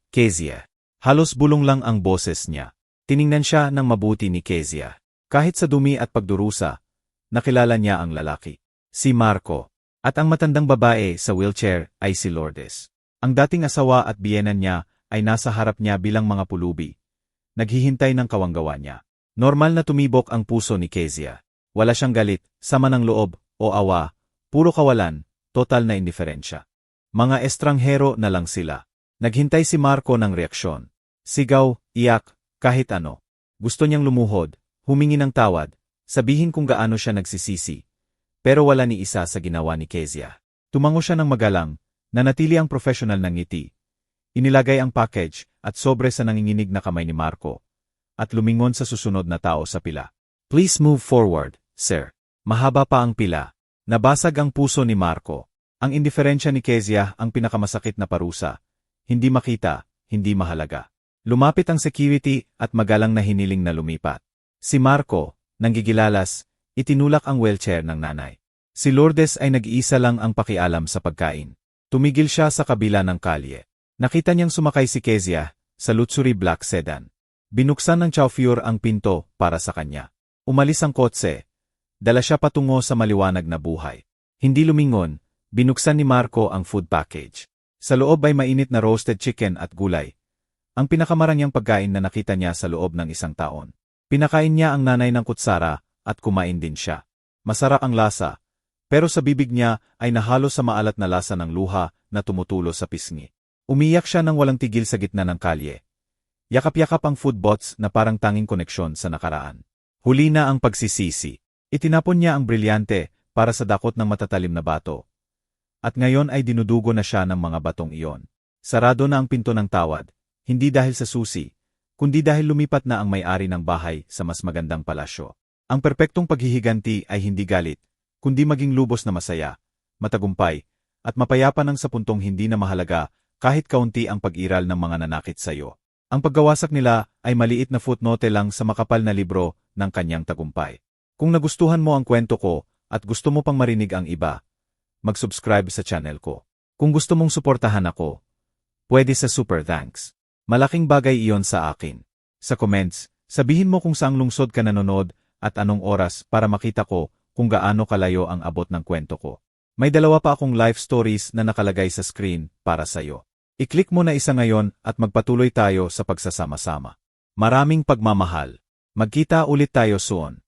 Kezia. Halos bulong lang ang boses niya. Tiningnan siya ng mabuti ni Kezia. Kahit sa dumi at pagdurusa, nakilala niya ang lalaki. Si Marco. At ang matandang babae sa wheelchair ay si Lourdes. Ang dating asawa at biyenan niya ay nasa harap niya bilang mga pulubi. Naghihintay ng kawanggawa niya. Normal na tumibok ang puso ni Kezia. Wala siyang galit, sama ng loob, o awa, puro kawalan, total na indiferensya. Mga estranghero na lang sila. Naghintay si Marco ng reaksyon. Sigaw, iyak, kahit ano. Gusto niyang lumuhod, humingi ng tawad, sabihin kung gaano siya nagsisisi. Pero wala ni isa sa ginawa ni Kezia. Tumango siya ng magalang, nanatili ang professional ng ngiti. Inilagay ang package at sobre sa nanginginig na kamay ni Marco. At lumingon sa susunod na tao sa pila. Please move forward, sir. Mahaba pa ang pila. Nabasag ang puso ni Marco. Ang indiferensya ni Kezia ang pinakamasakit na parusa. Hindi makita, hindi mahalaga. Lumapit ang security at magalang na hiniling na lumipat. Si Marco, nanggigilalas, itinulak ang wheelchair ng nanay. Si Lourdes ay nag-iisa lang ang pakialam sa pagkain. Tumigil siya sa kabila ng kalye. Nakita niyang sumakay si Kezia sa luxury black sedan. Binuksan ng chauffeur ang pinto para sa kanya. Umalis ang kotse. Dala siya patungo sa maliwanag na buhay. Hindi lumingon, binuksan ni Marco ang food package. Sa loob ay mainit na roasted chicken at gulay. Ang pinakamarangyang pagkain na nakita niya sa loob ng isang taon. Pinakain niya ang nanay ng kutsara at kumain din siya. Masarap ang lasa, pero sa bibig niya ay nahalo sa maalat na lasa ng luha na tumutulo sa pisngi. Umiyak siya nang walang tigil sa gitna ng kalye. Yakap-yakap ang food bots na parang tanging koneksyon sa nakaraan. Huli na ang pagsisisi. Itinapon niya ang brilyante para sa dakot ng matatalim na bato. At ngayon ay dinudugo na siya ng mga batong iyon. Sarado na ang pinto ng tawad. Hindi dahil sa susi, kundi dahil lumipat na ang may-ari ng bahay sa mas magandang palasyo. Ang perpektong paghihiganti ay hindi galit, kundi maging lubos na masaya, matagumpay, at mapayapa nang sa puntong hindi na mahalaga kahit kaunti ang pag-iral ng mga nanakit sa iyo. Ang paggawasak nila ay maliit na footnote lang sa makapal na libro ng kanyang tagumpay. Kung nagustuhan mo ang kwento ko at gusto mo pang marinig ang iba, mag-subscribe sa channel ko. Kung gusto mong suportahan ako, pwede sa super thanks. Malaking bagay iyon sa akin. Sa comments, sabihin mo kung saang lungsod ka nanonood at anong oras para makita ko kung gaano kalayo ang abot ng kwento ko. May dalawa pa akong life stories na nakalagay sa screen para sa'yo. I-click mo na isa ngayon at magpatuloy tayo sa pagsasama-sama. Maraming pagmamahal. Magkita ulit tayo soon.